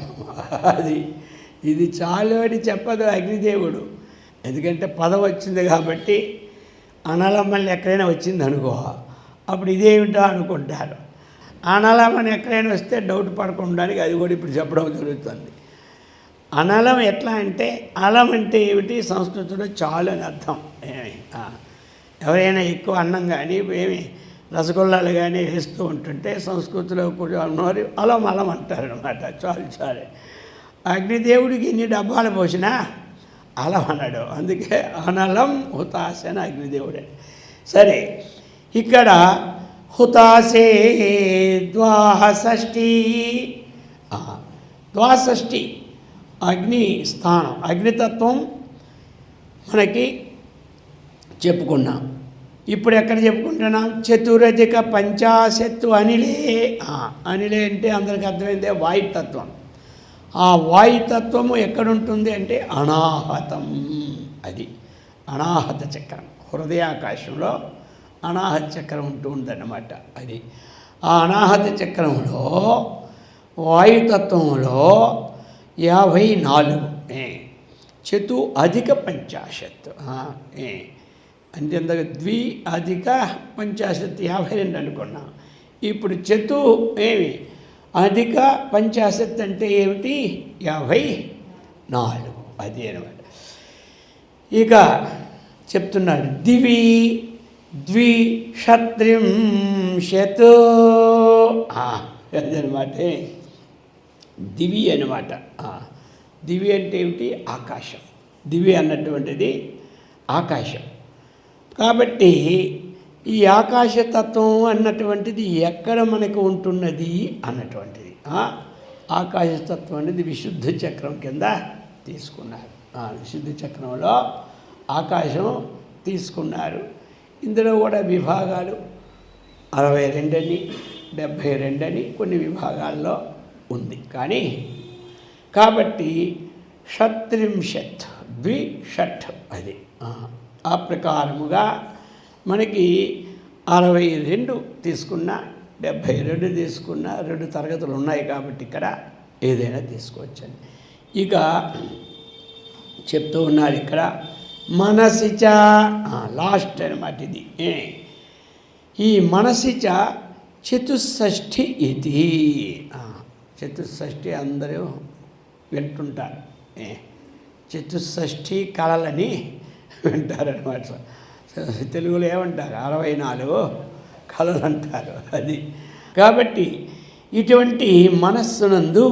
ఇది చాలు అని చెప్పదు అగ్నిదేవుడు. ఎందుకంటే పదం వచ్చింది కాబట్టి. అనలం మళ్ళీ ఎక్కడైనా వచ్చింది అనుకో, అప్పుడు ఇదేమిటో అనుకుంటారు. అనలం అని ఎక్కడైనా వస్తే డౌట్ పడకుండానికి అది కూడా ఇప్పుడు చెప్పడం జరుగుతుంది. అనలం ఎట్లా అంటే, అలం అంటే ఏమిటి? సంస్కృతిలో చాలు అని అర్థం. ఎవరైనా ఎక్కువ అన్నం కానీ ఏమి రసగుల్లాలు కానీ వేస్తూ ఉంటుంటే సంస్కృతిలో కూడా ఉన్నవారు అలం అలం అంటారనమాట. చాలు. అగ్నిదేవుడికి ఇన్ని డబ్బాలు పోసినా అలం అన్నాడు. అందుకే అనలం హుతాసే అని అగ్నిదేవుడే. సరే, ఇక్కడ హుతాసే ద్వాషష్ఠి. ద్వాషష్ఠి అగ్ని స్థానం. అగ్నితత్వం మనకి చెప్పుకున్నాం. ఇప్పుడు ఎక్కడ చెప్పుకుంటున్నాం? చతురధిక 50 అనిలే. అనిలే అంటే అందరికి అర్థమైందే వాయుతత్వం. ఆ వాయుతత్వము ఎక్కడుంటుంది అంటే అనాహతం. అది అనాహత చక్రం. హృదయాకాశంలో అనాహత చక్రం ఉంటూ ఉందన్నమాట. అది ఆ అనాహత చక్రంలో వాయుతత్వంలో 54 చతు అధిక 50 అంటే అంతగా ద్వి అధిక 50 52 అనుకున్నాం. ఇప్పుడు చతు ఏమి అధిక 50 అంటే ఏమిటి? 54. అది అనమాట. ఇక చెప్తున్నాడు దివి ద్విషత్రింశత్. అదనమాట దివి అనమాట. దివి అంటే ఏమిటి? ఆకాశం. దివి అన్నటువంటిది ఆకాశం. కాబట్టి ఈ ఆకాశతత్వం అన్నటువంటిది ఎక్కడ మనకు ఉంటున్నది అన్నటువంటిది. ఆకాశతత్వం అనేది విశుద్ధ చక్రం కింద తీసుకున్నారు. విశుద్ధ చక్రంలో ఆకాశం తీసుకున్నారు. ఇందులో కూడా విభాగాలు 62 అని 72 అని కొన్ని విభాగాల్లో ఉంది. కానీ కాబట్టి షట్త్రింశత్ ద్విషట్ అది ఆ ప్రకారముగా మనకి 62 తీసుకున్న 72 తీసుకున్న 2 తరగతులు ఉన్నాయి. కాబట్టి ఇక్కడ ఏదైనా తీసుకోవచ్చండి. ఇక చెప్తూ ఉన్నారు ఇక్కడ మనసిచ లాస్ట్ అనమాట ఇది. ఈ మనసిచ చతుషష్ఠి ఇది. చతుషష్ఠి అందరూ వింటుంటారు. చతుషష్ఠి కళలని వింటారనమాట. తెలుగులో ఏమంటారు 64 కళలు అంటారు. అది కాబట్టి ఇటువంటి మనస్సునందు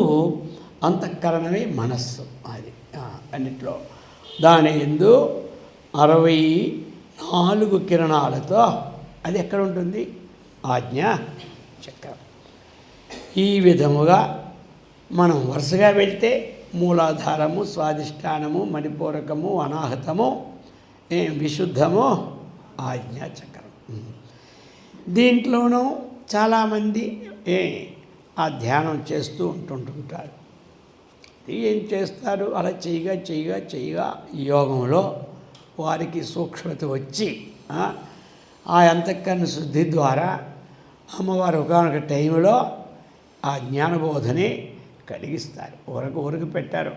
అంతఃకరణమే మనస్సు. అది అన్నిట్లో దాని యందు 64 కిరణాలతో అది ఎక్కడ ఉంటుంది? ఆజ్ఞా చక్రం. ఈ విధముగా మనం వరుసగా వెళ్తే మూలాధారము, స్వాధిష్టానము, మణిపూరకము, అనాహతము, విశుద్ధము, ఆజ్ఞా చక్రం. దీంట్లోనూ చాలామంది ఆ ధ్యానం చేస్తూ ఉంటుంటారు. ఏం చేస్తారు? అలా చేయగా యోగంలో వారికి సూక్ష్మత వచ్చి ఆ అంతఃకరణ శుద్ధి ద్వారా అమ్మవారు ఒకనొక టైంలో ఆ జ్ఞానబోధని కలిగిస్తారు. ఊరకు పెట్టారు.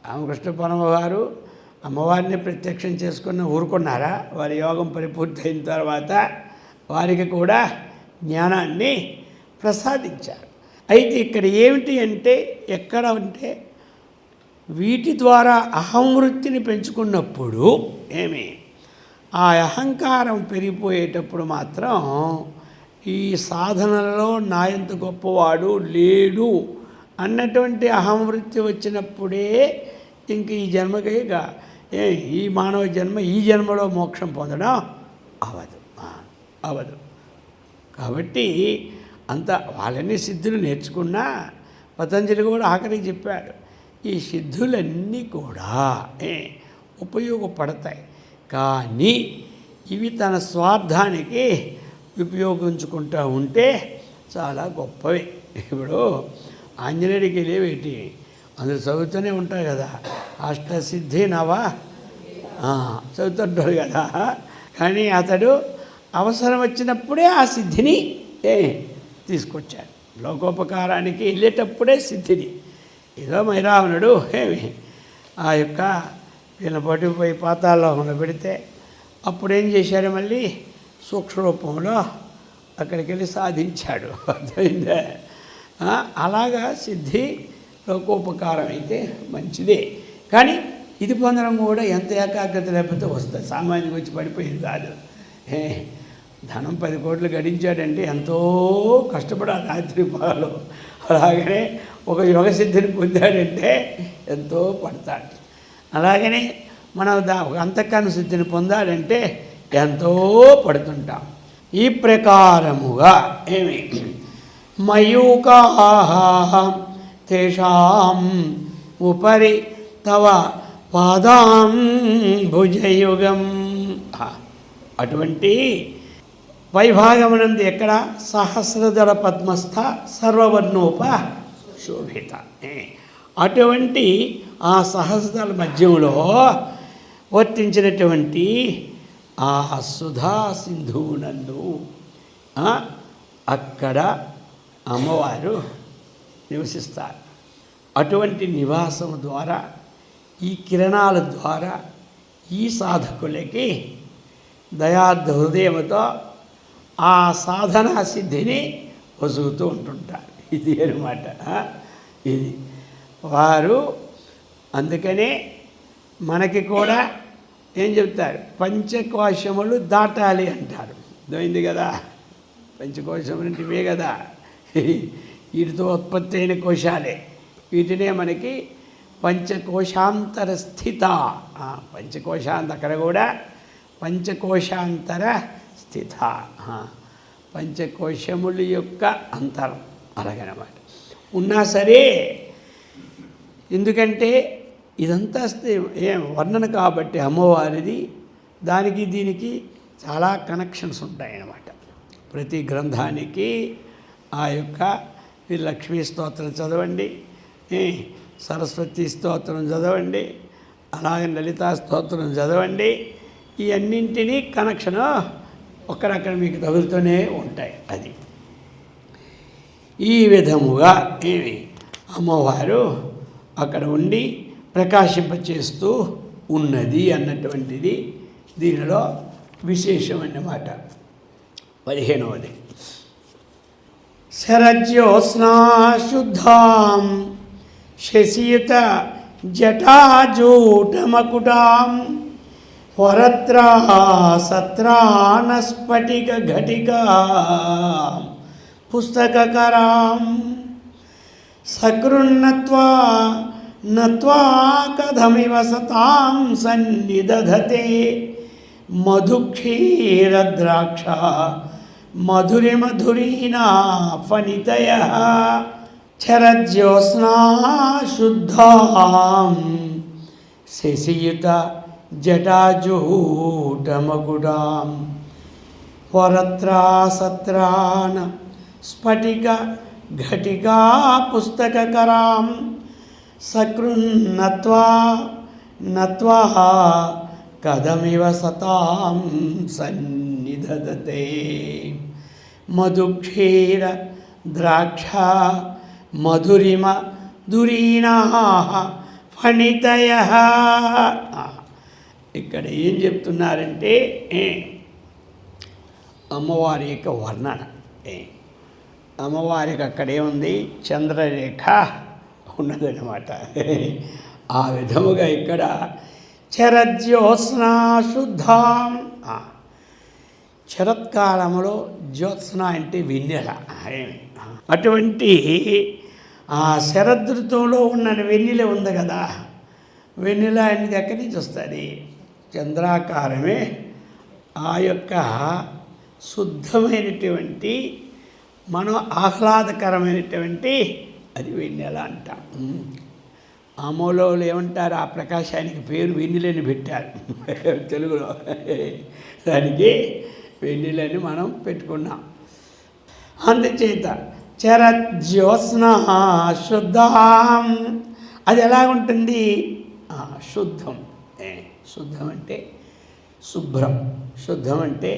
రామకృష్ణ పరమ వారు అమ్మవారిని ప్రత్యక్షం చేసుకున్న ఊరుకున్నారా? వారి యోగం పరిపూర్తి అయిన తర్వాత వారికి కూడా జ్ఞానాన్ని ప్రసాదించారు. అయితే ఇక్కడ ఏమిటి అంటే ఎక్కడ అంటే వీటి ద్వారా అహంవృత్తిని పెంచుకున్నప్పుడు ఆ అహంకారం పెరిగిపోయేటప్పుడు మాత్రం ఈ సాధనలలో నాయంత గొప్పవాడు లేడు అన్నటువంటి అహంవృత్తి వచ్చినప్పుడే ఇంక ఈ జన్మకైగా ఈ మానవ జన్మ ఈ జన్మలో మోక్షం పొందడం అవదు. కాబట్టి అంత వాళ్ళని సిద్ధులు నేర్చుకున్నా పతంజలి కూడా ఆఖరికి చెప్పాడు, ఈ సిద్ధులన్నీ కూడా ఉపయోగపడతాయి. కానీ ఇవి తన స్వార్థానికి ఉపయోగించుకుంటూ ఉంటే చాలా గొప్పవి. ఇప్పుడు ఆంజనేయుడికి వెళ్ళేవేటి అందులో చదువుతూనే ఉంటాయి కదా, అష్టసిద్ధి నవ చదువుతుంటారు కదా. కానీ అతడు అవసరం వచ్చినప్పుడే ఆ సిద్ధిని తీసుకొచ్చాడు. లోకోపకారానికి వెళ్ళేటప్పుడే సిద్ధిని. ఏదో మైరావణుడు ఆ యొక్క వీళ్ళ పట్టుకుపోయి పాతాళలోకంలో పెడితే అప్పుడేం చేశాడు? మళ్ళీ సూక్ష్మరూపంలో అక్కడికి వెళ్ళి సాధించాడు. అర్థమైందా? అలాగా సిద్ధి లోకోపకారం అయితే మంచిదే. కానీ ఇది పొందడం కూడా ఎంత ఏకాగ్రత లేకపోతే వస్తుంది. సామాన్యంగా వచ్చి పడిపోయింది కాదు. ధనం 10 కోట్లు గడించాడంటే ఎంతో కష్టపడాలి రాత్రి పగలు. అలాగనే ఒక యోగసిద్ధిని పొందాడంటే ఎంతో పడతాడు. అలాగనే మనం ఒక అంతఃకరణ సిద్ధిని పొందాలంటే ఎంతో పడుతుంటాం. ఈ ప్రకారముగా మయూకాః తేషాం ఉపరి తవ పాదాంబుజయుగం. అటువంటి వైభాగమునందు ఎక్కడ? సహస్రదళ పద్మస్థ సర్వవర్ణోప శోభిత. అటువంటి ఆ సహస్రదళ మధ్యంలో వర్తించినటువంటి ఆ సుధా సింధువునందు అక్కడ అమ్మవారు నివసిస్తారు. అటువంటి నివాసము ద్వారా ఈ కిరణాల ద్వారా ఈ సాధకులకి దయార్థ హృదయంతో ఆ సాధనా సిద్ధిని వసుగుతూ ఉంటుంటారు. ఇది అనమాట. ఇది వారు అందుకనే మనకి కూడా ఏం చెప్తారు? పంచకోశములు దాటాలి అంటారు. అర్థమైంది కదా? పంచకోశములు అంటే ఇవే కదా, వీటితో ఉత్పత్తి అయిన కోశాలే. వీటినే మనకి పంచకోశాంతర స్థిత. పంచకోశాంత అక్కడ కూడా పంచకోశాంతర స్థిత. పంచకోశముల యొక్క అంతరం అలాగనమాట ఉన్నా సరే, ఎందుకంటే ఇదంతా వర్ణన కాబట్టి అమ్మవారిది, దానికి దీనికి చాలా కనెక్షన్స్ ఉంటాయన్నమాట. ప్రతి గ్రంథానికి ఆ యొక్క లక్ష్మీ స్తోత్రం చదవండి, సరస్వతి స్తోత్రం చదవండి, అలాగే లలితా స్తోత్రం చదవండి. ఈ అన్నింటినీ కనెక్షన్ ఒక్కరక్కడ మీకు తగులుతూనే ఉంటాయి. అది ఈ విధముగా అమ్మవారు అక్కడ ఉండి ప్రకాశింపచేస్తూ ఉన్నది అన్నటువంటిది దీనిలో విశేషం అన్నమాట. 15వది శరజ్యోత్స్నా శుద్ధాం శశియుత జటాజూటమకుటాం వరత్రా సత్రానస్ఫటిక ఘటికా పుస్తకకరాం సకృన్నత్వా నత్వా కథమివ సతాం సన్నిదధతే మధుక్షీరద్రాక్ష మధురిమధురీనా ఫణితయః శరజ్యోత్స్నా శుద్ధాం శశియుత జటాజూటమకుటాం వరత్రా సత్రాన స్ఫటిక ఘటికా పుస్తకకరాం సకృన్నత్వా నత్వా కథమివ సతాం సన్నిధదతే మధుక్షీర ద్రాక్ష మధురిమ దురీనా ఫణితయః. ఇక్కడ ఏం చెప్తున్నారంటే అమ్మవారి యొక్క వర్ణన. అమ్మవారికి అక్కడే ఉంది చంద్రరేఖ ఉన్నదన్నమాట. ఆ విధముగా ఇక్కడ శరజ్యోత్స్నా శుద్ధాం. శరత్కాలంలో జ్యోత్స్న అంటే వెన్నెల. అటువంటి ఆ శరదృతువులో ఉన్న వెన్నెల ఉంది కదా, వెన్నెల అనేది ఎక్కడి నుంచి వస్తుంది? చంద్రాకారమే ఆ యొక్క శుద్ధమైనటువంటి మనం ఆహ్లాదకరమైనటువంటి అది వెన్నెల అంటాం. ఆమూలలో ఏమంటారు? ఆ ప్రకాశానికి పేరు వెన్నెలని పెట్టారు తెలుగులో. దానికి వెన్నెలని మనం పెట్టుకున్నాం. అందుచేత శరజ్యోత్స్నా శుద్ధాం అది ఎలా ఉంటుంది? శుద్ధం. శుద్ధం అంటే శుభ్రం, శుద్ధం అంటే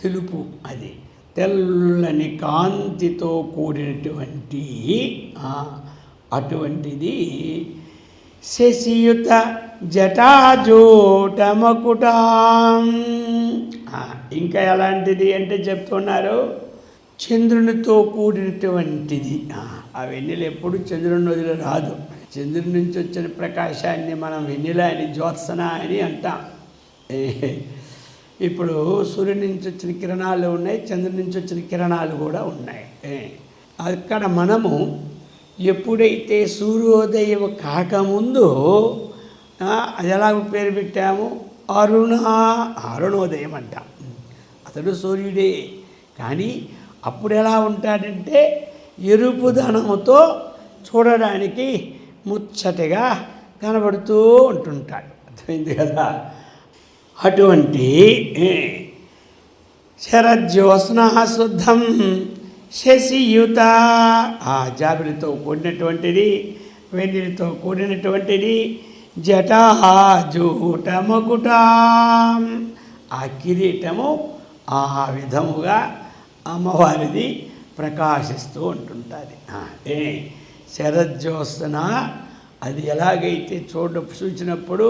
తెలుపు, అది తెల్లని కాంతితో కూడినటువంటి అటువంటిది శశియుత జటాజూటమకుటాం. ఇంకా ఎలాంటిది అంటే చెప్తున్నారు, చంద్రునితో కూడినటువంటిది. ఆ వెన్నెల ఎప్పుడు చంద్రుని వదిలి రాదు. చంద్రుని నుంచి వచ్చిన ప్రకాశాన్ని మనం వెన్నెల అని జ్యోత్సన అని అంటాం. ఇప్పుడు సూర్యుడి నుంచి వచ్చిన కిరణాలు ఉన్నాయి, చంద్రుడి నుంచి వచ్చిన కిరణాలు కూడా ఉన్నాయి. అక్కడ మనము ఎప్పుడైతే సూర్యోదయం కాకముందు అది ఎలా పేరు పెట్టాము? అరుణోదయం అంటాం. అతడు సూర్యుడే, కానీ అప్పుడు ఎలా ఉంటాడంటే ఎరుపుదనముతో చూడడానికి ముచ్చటగా కనబడుతూ ఉంటుంటాడు. అర్థమైంది కదా? అటువంటి శరజ్యోత్స్నా శుద్ధం శశియుత ఆ జాబిలితో కూడినటువంటిది, వెన్నెలతో కూడినటువంటిది జటాజూటమకుటాం. ఆ కిరీటము ఆ విధముగా అమ్మవారిది ప్రకాశిస్తూ ఉంటుంటుంది. శరజ్యోత్స్న అది ఎలాగైతే చూసినప్పుడు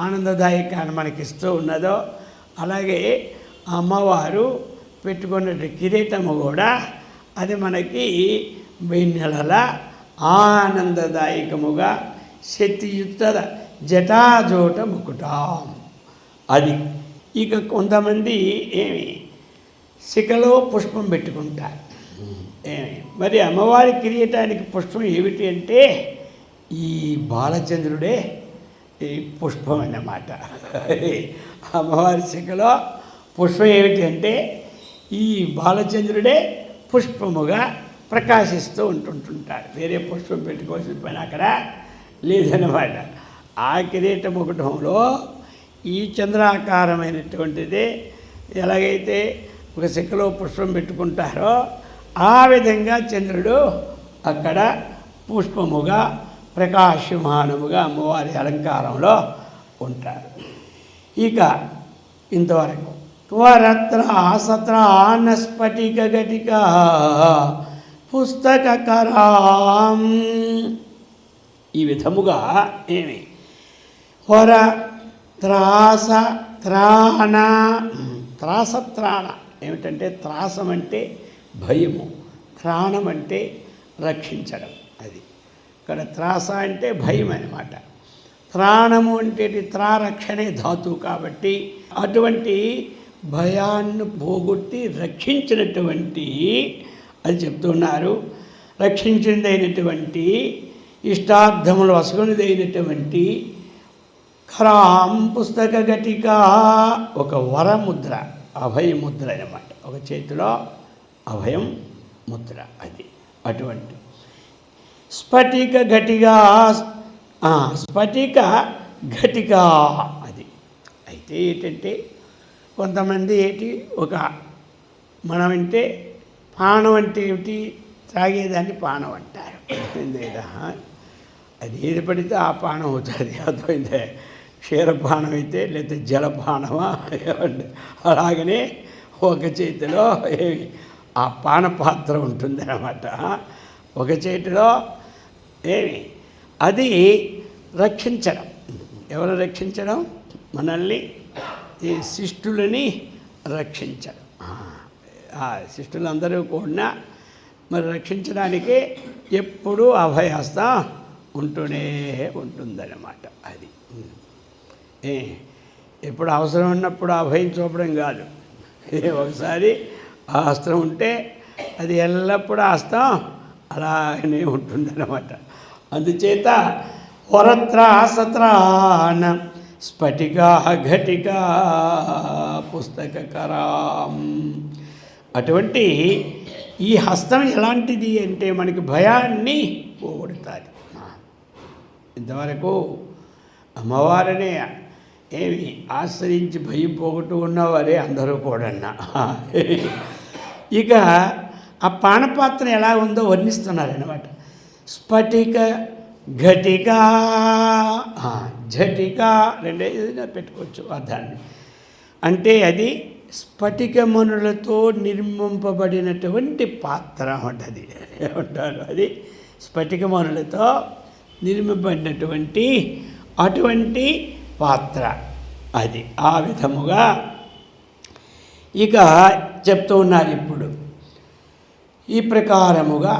ఆనందదాయకాన్ని మనకిస్తూ ఉన్నదో, అలాగే అమ్మవారు పెట్టుకున్న కిరీటము కూడా అది మనకి వెన్నెలల ఆనందదాయకముగా శక్తియుక్త జటాజూట ముకుటాం. అది ఇక కొంతమంది శిఖలో పుష్పం పెట్టుకుంటారు. మరి అమ్మవారి కిరీటానికి పుష్పం ఏమిటి అంటే ఈ బాలచంద్రుడే ఈ పుష్పం అన్నమాట. అమ్మవారి శిఖలో పుష్పం ఏమిటి అంటే ఈ బాలచంద్రుడే పుష్పముగా ప్రకాశిస్తూ ఉంటుంటాడు. వేరే పుష్పం పెట్టుకోవాల్సిన పని అక్కడ లేదన్నమాట. ఆ కిరీట ముకుటంలో ఈ చంద్రాకారమైనటువంటిది ఎలాగైతే ఒక శిఖలో పుష్పం పెట్టుకుంటారో ఆ విధంగా చంద్రుడు అక్కడ పుష్పముగా ప్రకాశమానముగా అమ్మవారి అలంకారంలో ఉంటారు. ఇక ఇంతవరకు త్వరత్రాసత్రాన స్ఫటిక ఘటిక పుస్తకరాం ఈ విధముగా ఏమి వర త్రాస త్రాణ త్రాసత్రాణ ఏమిటంటే త్రాసం అంటే భయము, త్రాణం అంటే రక్షించడం. అది ఇక్కడ త్రాస అంటే భయం అన్నమాట. త్రాణము అంటే త్రారక్షణే ధాతువు కాబట్టి అటువంటి భయాన్ని పోగొట్టి రక్షించినటువంటి అది చెప్తున్నారు. రక్షించిందైనటువంటి ఇష్టార్థములు వసగునిదైనటువంటి ఖరాం పుస్తక ఘటిక ఒక వరముద్ర, అభయముద్ర అన్నమాట. ఒక చేతిలో అభయం ముద్ర అది. అటువంటి స్ఫటిక ఘటిగా స్ఫటిక ఘటిక అది. అయితే ఏంటంటే కొంతమంది ఒక మనం అంటే పానం అంటే ఏమిటి, త్రాగేదాన్ని పానం అంటారు. లేదా అది ఏది పడితే ఆ పానం అవుతుంది. అర్థమైందే. క్షీరపానం అయితే లేదా జలపానమా అలాగనే ఒక చేతిలో ఆ పానపాత్ర ఉంటుంది అన్నమాట. ఒక చేతిలో అది రక్షించడం. ఎవరు రక్షించడం? మనల్ని ఈ శిష్టులని రక్షించడం. ఆ శిష్టులందరూ కూడా మరి రక్షించడానికి ఎప్పుడూ అభయహస్తం ఉంటూనే ఉంటుందన్నమాట. అది ఎప్పుడు అవసరం ఉన్నప్పుడు అభయం చూపడం కాదు. ఒకసారి ఆ హస్తం ఉంటే అది ఎల్లప్పుడూ హస్తం అలాగనే ఉంటుందన్నమాట. అందుచేత వరత్రాసత్రాన స్ఫటికా ఘటికా పుస్తకరాం అటువంటి ఈ హస్తం ఎలాంటిది అంటే మనకి భయాన్ని పోగొడుతుంది. ఇంతవరకు అమ్మవారిని ఏమి ఆశ్రయించి భయం పోగొట్టు ఉన్నవారే అందరూ కూడా. ఇక ఆ పానపాత్ర ఎలా ఉందో వర్ణిస్తున్నారన్నమాట. స్ఫటిక ఘటిక ఝటిక రెండే పెట్టుకోవచ్చు అర్థాన్ని. అంటే అది స్ఫటికమణులతో నిర్మింపబడినటువంటి పాత్ర ఉంటుంది. ఏమంటారు? అది స్ఫటికమణులతో నిర్మింపబడినటువంటి అటువంటి పాత్ర అది. ఆ విధముగా ఇక చెప్తూ ఉన్నారు ఇప్పుడు. ఈ ప్రకారముగా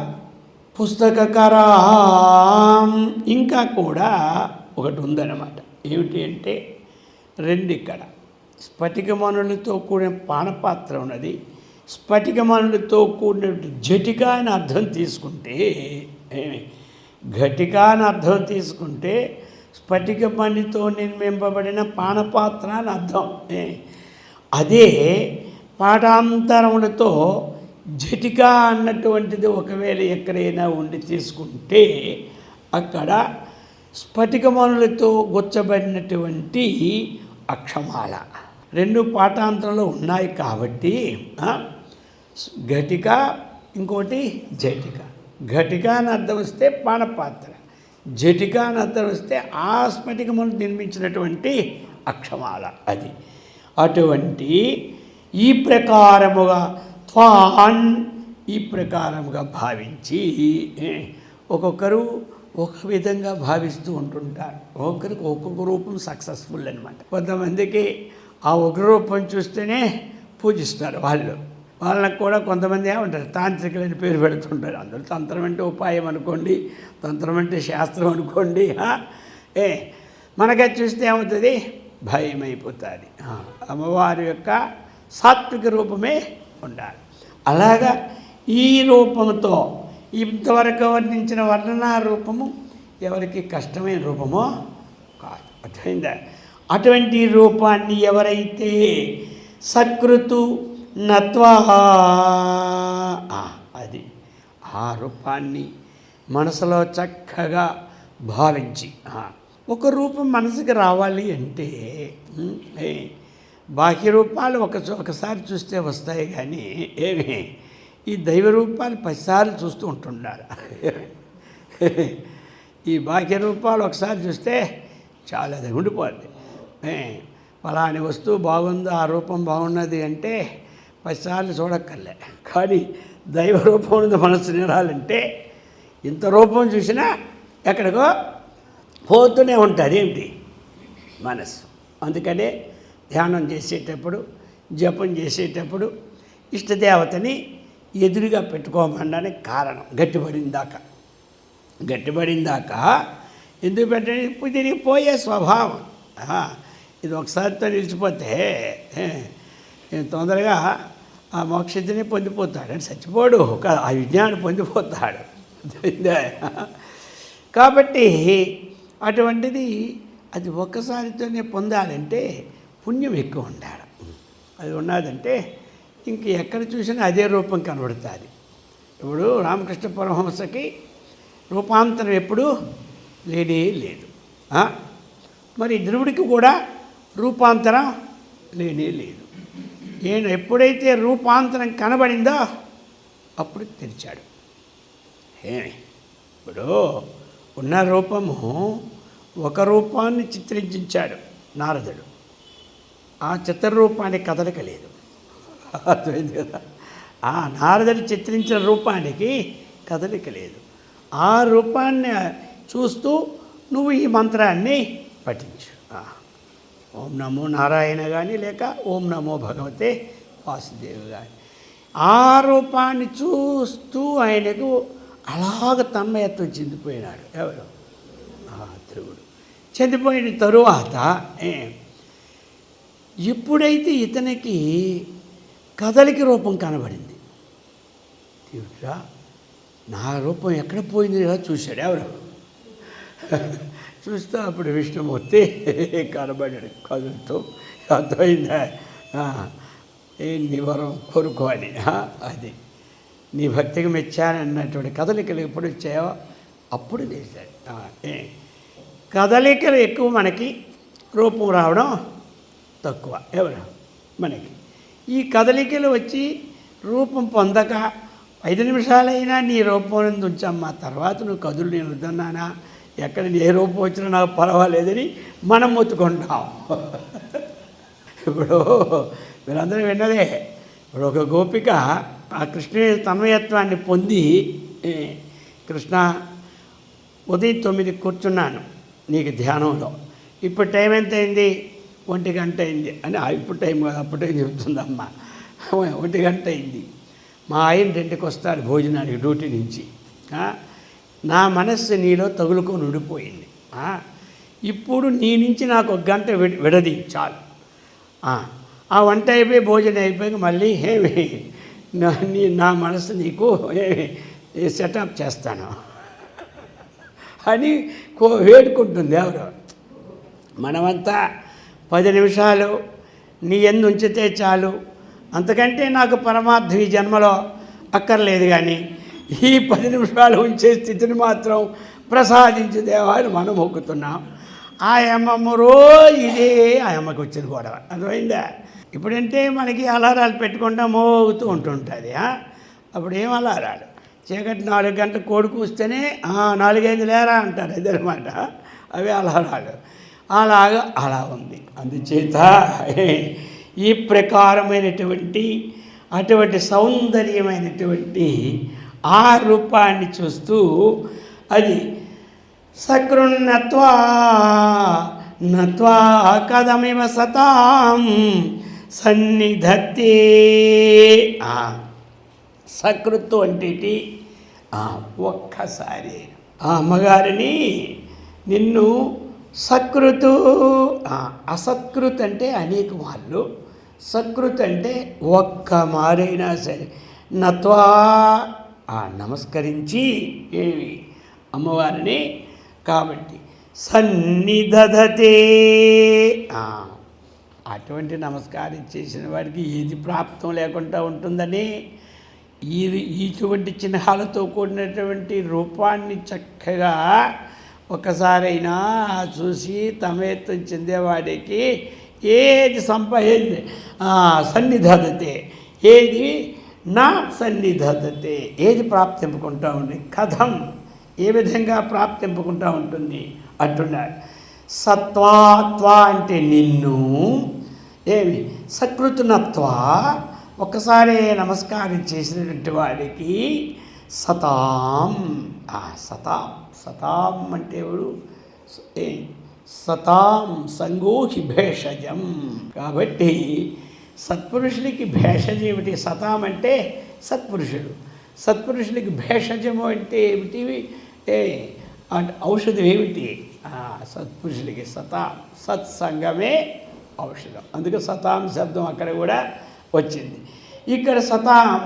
పుస్తకరాం ఇంకా కూడా ఒకటి ఉందన్నమాట. ఏమిటి అంటే రెండు ఇక్కడ స్ఫటికమణులతో కూడిన పానపాత్ర ఉన్నది. స్ఫటికమణులతో కూడిన జటిక అని అర్థం తీసుకుంటే, ఘటిక అని అర్థం తీసుకుంటే స్ఫటికమణితో నిర్మింపబడిన పానపాత్ర అని అర్థం. అదే పాఠాంతరములతో జటిక అన్నటువంటిది ఒకవేళ ఎక్కడైనా ఉండి తీసుకుంటే అక్కడ స్ఫటికమణులతో గుచ్చబడినటువంటి అక్షమాల రెండు పాఠాంతరంలో ఉన్నాయి కాబట్టి ఘటిక ఇంకోటి జటిక. ఘటిక అని అర్థం వస్తే పానపాత్ర, జటిక అని అర్థం వస్తే ఆ స్ఫటికమును నిర్మించినటువంటి అక్షమాల అది. అటువంటి ఈ ప్రకారముగా త్వాన్ ఈ ప్రకారముగా భావించి ఒక్కొక్కరు ఒక విధంగా భావిస్తూ ఉంటుంటారు. ఒక్కొక్కరికి ఒక్కొక్క రూపం సక్సెస్ఫుల్ అనమాట. కొంతమందికి ఆ ఒక రూపం చూస్తేనే పూజిస్తారు. వాళ్ళకు కూడా కొంతమంది ఏమంటారు, తాంత్రికులని పేరు పెడుతుంటారు. అందరూ తంత్రం అంటే ఉపాయం అనుకోండి, తంత్రం అంటే శాస్త్రం అనుకోండి. మనకది చూస్తే ఏమవుతుంది, భయం అయిపోతుంది. అమ్మవారి యొక్క సాత్విక రూపమే ఉండాలి. అలాగా ఈ రూపంతో ఇంతవరకు వర్ణించిన వర్ణనా రూపము ఎవరికి కష్టమైన రూపమో కాదు. అర్థమైందా? అటువంటి రూపాన్ని ఎవరైతే సకృతు నత్వా, అది ఆ రూపాన్ని మనసులో చక్కగా భావించి, ఒక రూపం మనసుకి రావాలి అంటే బాహ్య రూపాలు ఒకసారి చూస్తే వస్తాయి, కానీ ఏమి ఈ దైవ రూపాలు 10 సార్లు చూస్తూ ఉంటున్నారు. ఈ బాహ్య రూపాలు ఒకసారి చూస్తే చాలా అది ఉండిపోద్ది. ఫలాని వస్తువు బాగుంది, ఆ రూపం బాగున్నది అంటే 10 సార్లు చూడక్కర్లే. కానీ దైవ రూపం ఉన్నది మనసు నిరాలంటే ఇంత రూపం చూసినా ఎక్కడికో పోతూనే ఉంటుంది ఏమిటి మనసు. అందుకనే ధ్యానం చేసేటప్పుడు, జపం చేసేటప్పుడు ఇష్టదేవతని ఎదురుగా పెట్టుకోమనడానికి కారణం. గట్టిపడిందాక ఎందుకు పెట్టండి, ఇప్పుడు తిరిగి పోయే స్వభావం. ఇది ఒకసారితో నిలిచిపోతే తొందరగా ఆ మోక్షిని పొందిపోతాడు, అని చచ్చిపోడు, ఆ విజ్ఞానం పొందిపోతాడు. కాబట్టి అటువంటిది అది ఒక్కసారితోనే పొందాలంటే పుణ్యం ఎక్కువ ఉండాలి. అది ఉన్నదంటే ఇంక ఎక్కడ చూసినా అదే రూపం కనబడుతుంది. ఇప్పుడు రామకృష్ణ పరమహంసకి రూపాంతరం ఎప్పుడూ లేనే లేదు. మరి ధ్రువుడికి కూడా రూపాంతరం లేనే లేదు. ఎప్పుడైతే రూపాంతరం కనబడిందో అప్పుడు తెరిచాడు. ఇప్పుడు ఉన్న రూపము ఒక రూపాన్ని చిత్రించాడు నారదుడు, ఆ చిత్రరూపానికి కదలిక లేదు. అర్థమైంది కదా? ఆ నారదుడు చిత్రించిన రూపానికి కదలిక లేదు. ఆ రూపాన్ని చూస్తూ నువ్వు ఈ మంత్రాన్ని పఠించు. ఓం నమో నారాయణ కానీ, లేక ఓం నమో భగవతే వాసుదేవ్ కానీ, ఆ రూపాన్ని చూస్తూ ఆయనకు అలాగ తన్మయత్వం చెందిపోయినాడు. ఎవరు? ధ్రువుడు. చెందిపోయిన తరువాత ఎప్పుడైతే ఇతనికి కదలిక రూపం కనబడింది, దేవుడా నా రూపం ఎక్కడ పోయింది ఇలా చూశాడు. ఎవరు? చూస్తే అప్పుడు విష్ణుమూర్తి కనబడాడు కదులుతూ. అర్థమైందా? నీ వరం కోరుకో అని. అది నీ భక్తికి మెచ్చానన్నటువంటి కదలికలు ఎప్పుడు వచ్చాయో అప్పుడు చేశాడు. కదలికలు ఎక్కువ, మనకి రూపం రావడం తక్కువ. ఎవరు? మనకి ఈ కదలికలు వచ్చి రూపం పొందక 5 నిమిషాలైనా నీ రూపం నుంచి ఉంచమ్మా, తర్వాత నువ్వు కదులు, నేను వద్దన్నానా, ఎక్కడ ఏ రూపం వచ్చినా నాకు పర్వాలేదని మనం మొత్తుకుంటాం. ఇప్పుడు మీరందరూ విన్నదే. ఇప్పుడు ఒక గోపిక ఆ కృష్ణుని తన్మయత్వాన్ని పొంది, కృష్ణ ఉదయం 9 కూర్చున్నాను నీకు ధ్యానంలో, ఇప్పుడు టైం ఎంత అయింది? 1 గంట అయింది అని. ఇప్పుడు టైం కాదు, అప్పుడు టైం చెప్తుందమ్మా. 1 గంట అయింది. మా ఆయన 2కి వస్తాడు భోజనానికి డ్యూటీ నుంచి. నా మనస్సు నీలో తగులుకొని ఉండిపోయింది. ఇప్పుడు నీ నుంచి నాకు 1 గంట విడది చాలు. ఆ వంట అయిపోయి భోజనం అయిపోయి మళ్ళీ నా మనసు నీకు సెటప్ చేస్తాను అని వేడుకుంటుంది. ఎవరు? మనమంతా 10 నిమిషాలు నీ యందు ఉంచితే చాలు, అంతకంటే నాకు పరమార్థం ఈ జన్మలో అక్కర్లేదు, కానీ ఈ 10 నిమిషాలు ఉంచే స్థితిని మాత్రం ప్రసాదించు దేవా అని మనం మొక్కుతున్నాం. ఆ అమ్మమ్మ రోజు ఇదే ఆ అమ్మకి వచ్చిన గొడవ. అర్థమైందా? ఇప్పుడంటే మనకి అలారాలు పెట్టుకుంటా మోగుతూ ఉంటుంటుంది. అప్పుడు ఏం అలారాలు? చీకటి 4 గంటలు కోడి కూస్తేనే 4-5 లేరా అంటారు. అదనమాట అవి అలారాలు. అలా ఉంది. అందుచేత ఈ ప్రకారమైనటువంటి అటువంటి సౌందర్యమైనటువంటి ఆ రూపాన్ని చూస్తూ అది సకృన్నత్వా నత్వా కదమివ సతాం సన్నిధత్తే. సకృత్తు అంటే ఒక్కసారి ఆ అమ్మగారిని నిన్ను సకృతు, అసత్కృత్ అంటే అనేక మార్లు, సకృత్ అంటే ఒక్క మారైనా సరే, నత్వా నమస్కరించి ఏమి అమ్మవారిని. కాబట్టి సన్నిధతే అటువంటి నమస్కారం చేసిన వాడికి ఏది ప్రాప్తం లేకుండా ఉంటుందని ఇటువంటి చిహ్నాలతో కూడినటువంటి రూపాన్ని చక్కగా ఒకసారైనా చూసి తమేత్తం చెందేవాడికి ఏది సంపాదించి సన్నిధతే, ఏది నా సన్నిధతే, ఏది ప్రాప్తింపుకుంటూ ఉంది, కథం ఏ విధంగా ప్రాప్తింపుకుంటూ ఉంటుంది అంటున్నాడు. సత్వాత్వా అంటే నిన్ను, ఏమి సకృతునత్వ ఒక్కసారి నమస్కారం చేసినటువంటి వాడికి సతాం, సతాం అంటే ఎవడు, సతాం సంగోహి భేషజం. కాబట్టి సత్పురుషుడికి భేషజం ఏమిటి? సతాం అంటే సత్పురుషుడు, సత్పురుషుడికి భేషజము అంటే ఏమిటి? ఔషధం ఏమిటి? సత్పురుషుడికి సత్సంగమే ఔషధం. అందుకే సతాం శబ్దం అక్కడ కూడా వచ్చింది. ఇక్కడ సతాం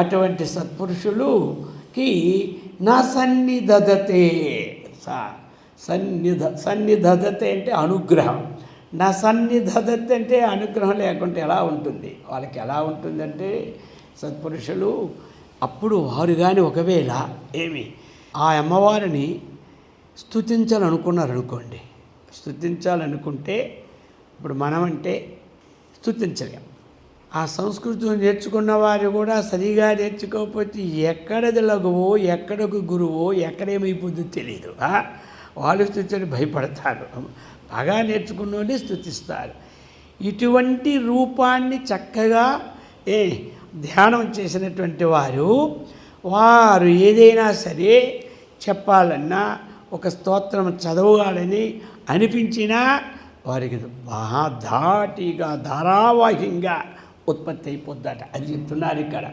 అటువంటి సత్పురుషులుకి నా సన్నిధతే, సన్నిధతే అంటే అనుగ్రహం. నా సన్నిధతే అంటే అనుగ్రహం లేకుంటే ఎలా ఉంటుంది? వాళ్ళకి ఎలా ఉంటుందంటే సత్పురుషులు అప్పుడు వారు కానీ ఒకవేళ ఏమి ఆ అమ్మవారిని స్తుతించాలనుకున్నారనుకోండి, స్తుతించాలనుకుంటే ఇప్పుడు మనమంటే స్తుతించలేం. ఆ సంస్కృతం నేర్చుకున్న వారు కూడా సరిగా నేర్చుకోకపోతే ఎక్కడది లఘువో, ఎక్కడకు గురువో, ఎక్కడేమైపోతుందో తెలియదు. వాళ్ళు స్తుతించని భయపడతారు. బాగా నేర్చుకున్న వాళ్ళే స్తుతిస్తారు. ఇటువంటి రూపాన్ని చక్కగా ధ్యానం చేసినటువంటి వారు ఏదైనా సరే చెప్పాలన్నా, ఒక స్తోత్రం చదవాలని అనిపించినా వారికి ధాటిగా ధారావాహికంగా ఉత్పత్తి అయిపోద్దట. అది చెప్తున్నారు ఇక్కడ.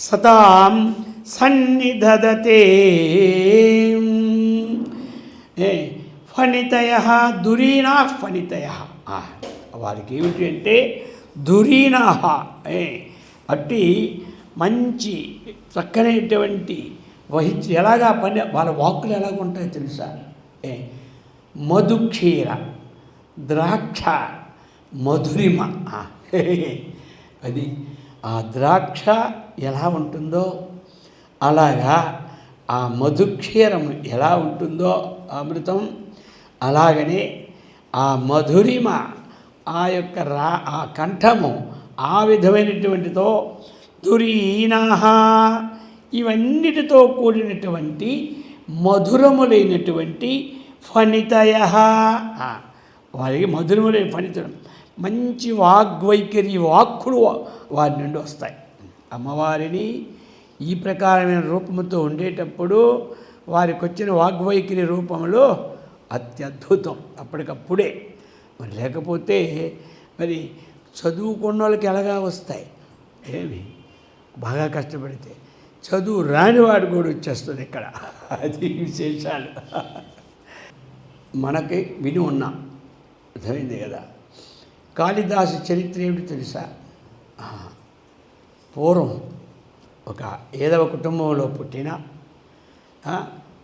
సతాం సన్నిధతే ఫణితయ దురీనా ఫణితయ. వారికి ఏమిటి అంటే దురీనా, అట్టి మంచి చక్కనటువంటి వహించి ఎలాగా పని వాళ్ళ వాక్కులు ఎలాగ ఉంటాయో తెలుసా? మధుక్షీర, ద్రాక్ష, మధురిమ. అది ఆ ద్రాక్ష ఎలా ఉంటుందో అలాగా ఆ మధుక్షీరం ఎలా ఉంటుందో అమృతం, అలాగనే ఆ మధురిమ, ఆ యొక్క ఆ కంఠము ఆ విధమైనటువంటితో దురీనాహ, ఇవన్నిటితో కూడినటువంటి మధురములైనటువంటి ఫణితయ, వారికి మధురములైన ఫణితం, మంచి వాగ్వైఖరి, వాక్కులు వారి నుండి వస్తాయి. అమ్మవారిని ఈ ప్రకారమైన రూపముతో ఉండేటప్పుడు వారికి వచ్చిన వాగ్వైఖరి రూపంలో అత్యద్భుతం అప్పటికప్పుడే. మరి లేకపోతే మరి చదువుకున్న వాళ్ళకి ఎలాగా వస్తాయి? ఏమి బాగా కష్టపడితే చదువు రానివాడు కూడా వచ్చేస్తుంది ఇక్కడ. అది విశేషాలు మనకి విని ఉన్నాం, అర్థమైంది కదా. కాళిదాసు చరిత్ర ఏమిటి తెలుసా? పూర్వం ఒక ఏదవ కుటుంబంలో పుట్టిన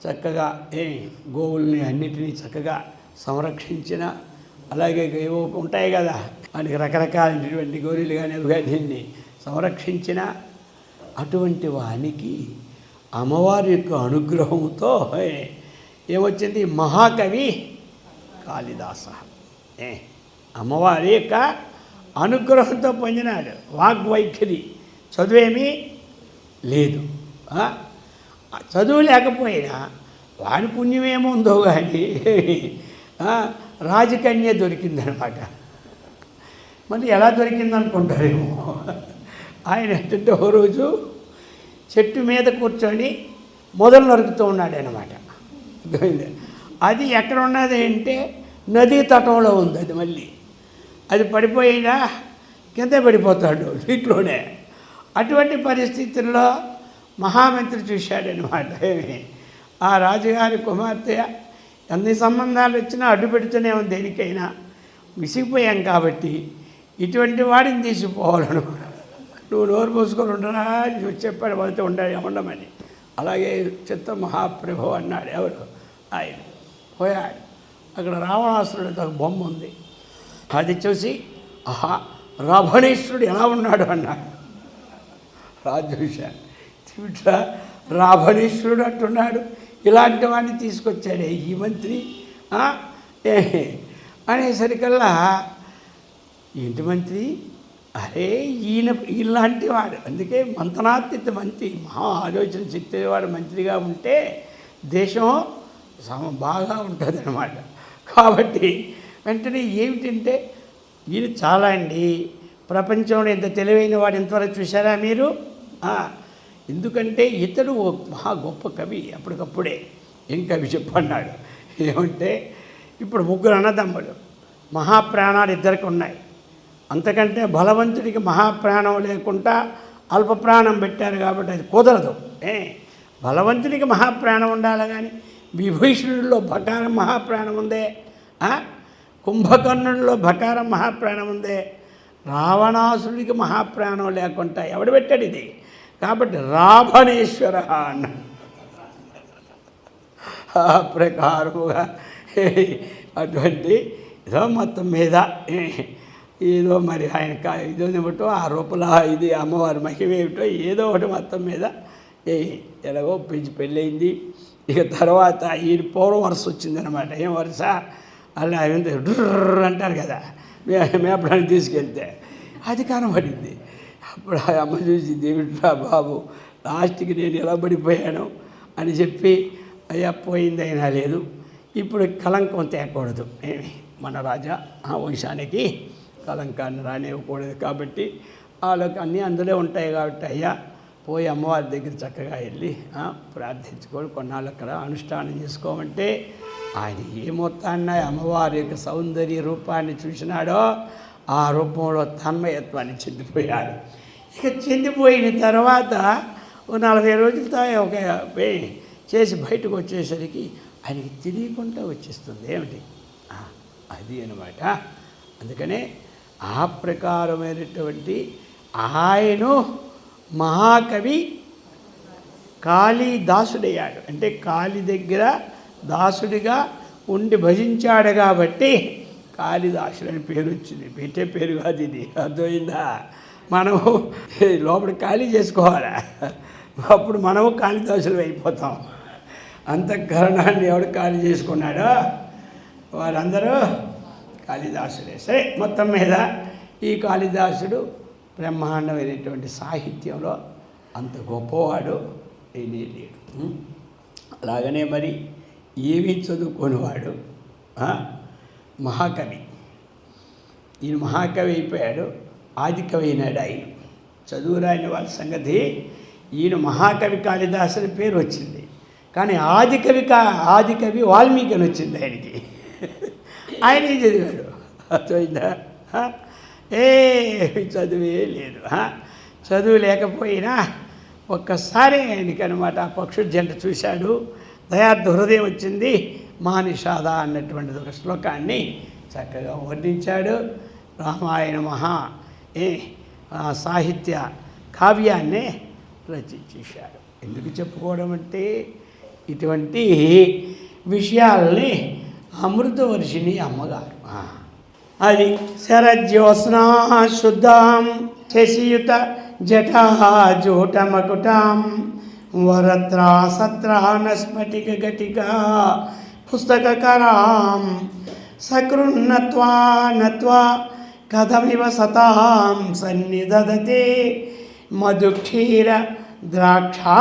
చక్కగా గోవుల్ని అన్నిటినీ చక్కగా సంరక్షించిన, అలాగే ఏవో ఉంటాయి కదా వాటికి రకరకాలైనటువంటి గోరీలు కానీ అవి కానీ సంరక్షించిన అటువంటి వానికి అమ్మవారి యొక్క అనుగ్రహంతో ఏమొచ్చింది? మహాకవి కాళిదాస. అమ్మవారి యొక్క అనుగ్రహంతో పొందినాడు వాగ్వైఖరి. చదువేమీ లేదు. చదువు లేకపోయినా వాడి పుణ్యమేముందో కానీ రాజకన్య దొరికిందనమాట. మరి ఎలా దొరికిందనుకుంటారేమో. ఆయన ఏంటంటే ఓ రోజు చెట్టు మీద కూర్చొని మొదలు నరుకుతూ ఉన్నాడు అన్నమాట. అది ఎక్కడ ఉన్నది అంటే నదీ తటంలో ఉంది. అది మళ్ళీ అది పడిపోయినా కింద పడిపోతాడు నీటిలోనే. అటువంటి పరిస్థితుల్లో మహామంత్రి చూశాడనమాట. ఆ రాజుగారి కుమార్తె అన్ని సంబంధాలు వచ్చినా అడ్డు పెడుతూనే ఉంది దేనికైనా. విసిగిపోయాం కాబట్టి ఇటువంటి వాడిని తీసిపోవాలను, నువ్వు నోరు పోసుకొని ఉండరా అని చెప్పాడు. వాళ్ళతో ఉండమని. అలాగే చిత్త మహాప్రభు అన్నాడు. ఎవరు? ఆయన పోయాడు. అక్కడ రావణాసురుడితో ఒక బొమ్మ ఉంది. అది చూసి ఆహా, రావణేశ్వరుడు ఎలా ఉన్నాడు అన్నాడు. రాజు చూశాడు, ఇట్లా రావణేశ్వరుడు అంటున్నాడు, ఇలాంటి వాడిని తీసుకొచ్చాడే ఈ మంత్రి అనేసరికల్లా, ఏంటి మంత్రి, అరే ఈయన ఇలాంటి వాడు, అందుకే మంతనాతీత మంత్రి, మహా ఆలోచన శక్తి వాడు మంత్రిగా ఉంటే దేశం బాగా ఉంటుంది అన్నమాట. కాబట్టి వెంటనే ఏమిటంటే ఈయన చాలా అండి, ప్రపంచంలో ఎంత తెలివైన వాడు ఎంతవరకు చూసారా మీరు? ఎందుకంటే ఇతడు మహా గొప్ప కవి. అప్పటికప్పుడే ఏం కవి చెప్పన్నాడు ఏమంటే, ఇప్పుడు ముగ్గురు అన్నదమ్ములు, మహాప్రాణాలు ఇద్దరికి ఉన్నాయి. అంతకంటే బలవంతుడికి మహాప్రాణం లేకుండా అల్ప ప్రాణం పెట్టారు కాబట్టి అది కుదరదు. బలవంతుడికి మహాప్రాణం ఉండాలి, కానీ విభీషణుడిలో బకారం మహాప్రాణం ఉందే, కుంభకర్ణుడిలో బకారం మహాప్రాణం ఉందే, రావణాసురుడికి మహాప్రాణం లేకుండా ఎవడు పెట్టాడు ఇది? కాబట్టి రావణేశ్వర అన్న ఆ ప్రకారముగా అటువంటి ఏదో మొత్తం మీద ఏదో మరి ఆయన ఇదో ఏమిటో ఆ రూపంలో ఇది అమ్మవారి మహిమ ఏమిటో ఏదో ఒకటి మొత్తం మీద ఎలాగో పెంచి పెళ్ళయింది. ఇక తర్వాత ఈ పూర్వ వరుస వచ్చిందనమాట. ఏం వరుస? అలా డ్రర్ అంటారు కదా మేపడానికి తీసుకెళ్తే, అది కనబడింది. అప్పుడు ఆ అమ్మ చూసింది, ఏమిట్రా బాబు, లాస్ట్కి నేను ఎలా పడిపోయాను అని చెప్పి, అయ్యా పోయింది అయినా లేదు, ఇప్పుడు కలంకం తేకూడదు, ఏమి మన రాజా ఆ వంశానికి కలంకాన్ని రానివ్వకూడదు, కాబట్టి వాళ్ళకి అన్నీ అందులో ఉంటాయి కాబట్టి అయ్యా పోయి అమ్మవారి దగ్గర చక్కగా వెళ్ళి ప్రార్థించుకొని కొన్నాళ్ళు అక్కడ అనుష్ఠానం చేసుకోమంటే, ఆయన ఏ మొత్తాన్ని అమ్మవారి యొక్క సౌందర్య రూపాన్ని చూసినాడో ఆ రూపంలో తన్మయత్వాన్ని చెందిపోయాడు. ఇక చెందిపోయిన తర్వాత 40 రోజులతో ఒక చేసి బయటకు వచ్చేసరికి ఆయనకి తెలియకుండా వచ్చేస్తుంది. ఏమిటి అది అన్నమాట. అందుకనే ఆ ప్రకారమైనటువంటి ఆయన మహాకవి కాళిదాసుడయ్యాడు. అంటే కాళి దగ్గర దాసుడిగా ఉండి భజించాడు కాబట్టి కాళిదాసుడు అని పేరు వచ్చింది. పెట్టే పేరు కాదు ఇది, అర్థమైందా? మనము లోపల ఖాళీ చేసుకోవాలా, అప్పుడు మనము కాళిదాసులు అయిపోతాం. అంతఃకరణాన్ని ఎవడు ఖాళీ చేసుకున్నాడో వారందరూ కాళిదాసుడే. సరే, మొత్తం మీద ఈ కాళిదాసుడు బ్రహ్మాండమైనటువంటి సాహిత్యంలో అంత గొప్పవాడు ఏమీ లేడు. అలాగనే మరి ఏమీ చదువుకోనివాడు మహాకవి. ఈయన మహాకవి అయిపోయాడు, ఆదికవి అయినాడు. ఆయన చదువు రాని వాళ్ళ సంగతి, ఈయన మహాకవి కాళిదాసుని పేరు వచ్చింది, కానీ ఆదికవి వాల్మీకి అని వచ్చింది ఆయనకి. ఆయన ఏం చదివాడు? అర్థమైందా? చదువే లేదు. చదువు లేకపోయినా ఒక్కసారి ఆయనకి అనమాట ఆ పక్షుల జంట చూశాడు, దయార్థ హృదయం వచ్చింది, మానిషాద అన్నటువంటిది ఒక శ్లోకాన్ని చక్కగా వర్ణించాడు. రామాయణ సాహిత్య కావ్యాన్నే రచించేశాడు. ఎందుకు చెప్పుకోవడం అంటే, ఇటువంటి విషయాల్ని అమృతవర్షిణి అమ్మగారు అది శరజ్యోత్స్నా శుద్ధాం శశియుత జటాజూటమకుటాం వరత్రా సత్రాన స్ఫటిక ఘటికా పుస్తకకరాం సకృన్నత్వా నత్వా కథమివ సతాం సన్నిదదతే మధుక్షీర ద్రాక్షా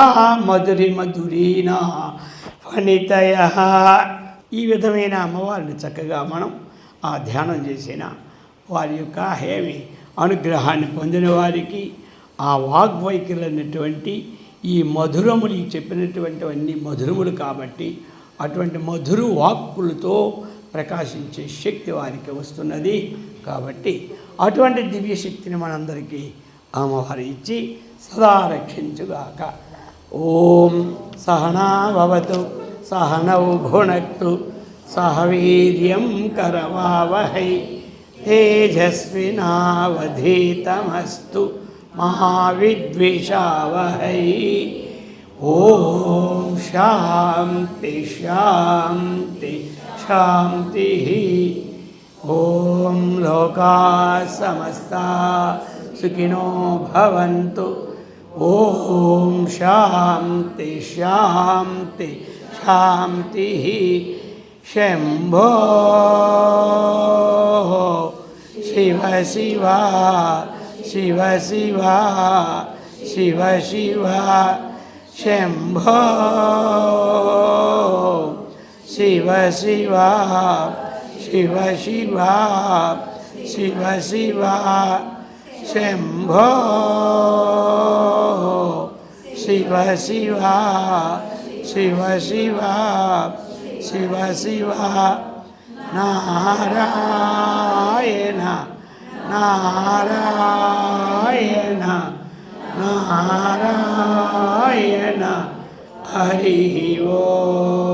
మధురి మధురీనా ఫణితయ. ఈ విధమైన అమ్మవారిని చక్కగా మనం ఆ ధ్యానం చేసిన వారి యొక్క అనుగ్రహాన్ని పొందిన వారికి ఆ వాగ్వైఖరులు అనేటువంటి ఈ మధురములు చెప్పినటువంటి అన్ని మధురములు కాబట్టి అటువంటి మధుర వాక్కులతో ప్రకాశించే శక్తి వారికి వస్తున్నది. కాబట్టి అటువంటి దివ్యశక్తిని మనందరికీ అమ్మవారు ఇచ్చి సదా రక్షించుగాక. ఓం సహనా భవతు సహనౌ భునక్తు సహ వీర్యం కరవావహై తేజస్వినావధీతమస్తు మహావిద్విషావహై. ఓం శాంతి శాంతి శాంతి. ఓం లోకా సమస్తా సుఖినో భవంతు. ఓం శాంతి శాంతి శాంతి. శంభో శివ శివ శివ శివ శివ శివ. శంభో శివ శివ శివ శివ శివ శివ. శంభో శివ శివ శివ శివ శివ శివ. నారాయణ నారాయణ నారాయణ. హరి ఓం.